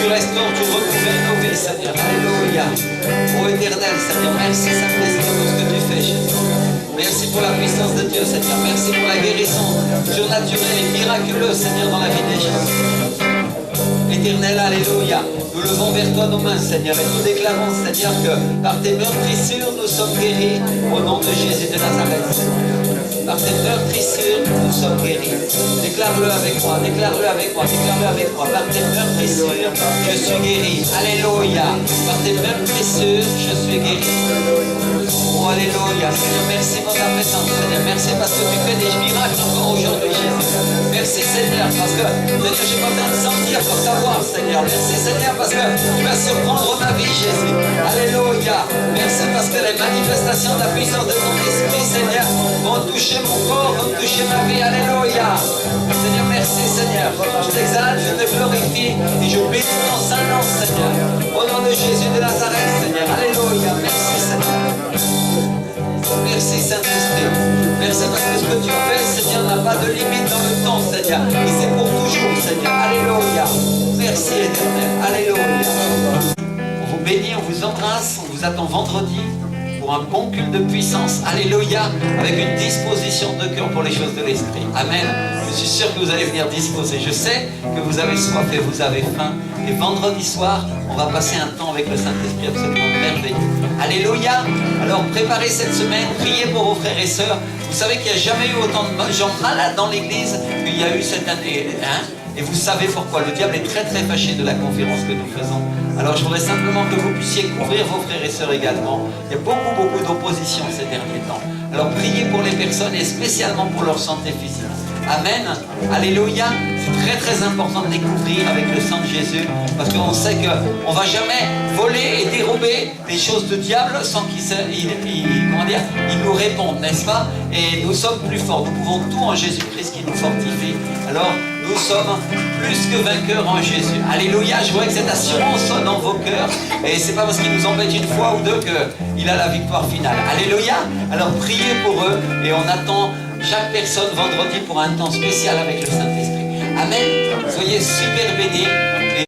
restaures, tu recouverts nos vies, Seigneur. Alléluia. Ô éternel, Seigneur, merci Saint-Esprit pour ce que tu fais, Jésus. Merci pour la puissance de Dieu, Seigneur. Merci pour la guérison surnaturelle et miraculeuse, Seigneur, dans la vie des gens. Éternel, alléluia. Nous levons vers toi nos mains, Seigneur, et nous déclarons, Seigneur, que par tes meurtrissures, nous sommes guéris au nom de Jésus de Nazareth. Par tes meurtrissures, nous sommes guéris. Déclare-le avec moi, déclare-le avec moi, déclare-le avec moi. Par tes meurtrissures, je suis guéri. Alléluia. Par tes meurtrissures, je suis guéri. Oh, alléluia. Seigneur, merci pour ta présence, Seigneur. Merci parce que tu fais des miracles encore aujourd'hui, Jésus. Merci, Seigneur, parce que, Seigneur, je n'ai pas besoin de sentir pour savoir, Seigneur. Merci, Seigneur, parce que tu vas surprendre ma vie, Jésus. Alléluia. Merci parce que les manifestations de la puissance de ton esprit, Seigneur, vont toucher mon corps, vont toucher ma vie. Alléluia. Seigneur, merci, Seigneur. Je t'exalte, je te glorifie et je bénis ton saint nom, Seigneur. Au nom de Jésus de Nazareth, Seigneur. Alléluia. Merci, Seigneur. Merci Saint-Esprit. Merci parce que ce que tu fais, Seigneur, n'a pas de limite dans le temps, Seigneur. Et c'est pour toujours, Seigneur. Alléluia. Merci éternel. Alléluia. On vous bénit, on vous embrasse, on vous attend vendredi pour un bon culte de puissance. Alléluia. Avec une disposition de cœur pour les choses de l'esprit. Amen. Je suis sûr que vous allez venir disposer. Je sais que vous avez soif et vous avez faim. Et vendredi soir, on va passer un temps avec le Saint-Esprit absolument merveilleux. Alléluia. Alors préparez cette semaine, priez pour vos frères et sœurs. Vous savez qu'il n'y a jamais eu autant de gens malades dans l'église qu'il y a eu cette année. Hein? Et vous savez pourquoi. Le diable est très très fâché de la conférence que nous faisons. Alors je voudrais simplement que vous puissiez couvrir vos frères et sœurs également. Il y a beaucoup d'opposition ces derniers temps. Alors priez pour les personnes et spécialement pour leur santé physique. Amen. Alléluia. C'est très très important de les couvrir avec le sang de Jésus parce qu'on sait qu'on ne va jamais voler et dérober des choses de diable sans qu'il nous réponde, n'est-ce pas? Et nous sommes plus forts. Nous pouvons tout en Jésus-Christ qui nous fortifie. Alors, nous sommes plus que vainqueurs en Jésus. Alléluia. Je vois que cette assurance sonne dans vos cœurs. Et c'est pas parce qu'il nous embête une fois ou deux qu'il a la victoire finale. Alléluia. Alors, priez pour eux et on attend chaque personne vendredi pour un temps spécial avec le Saint-Esprit. Amen. Soyez super bénis.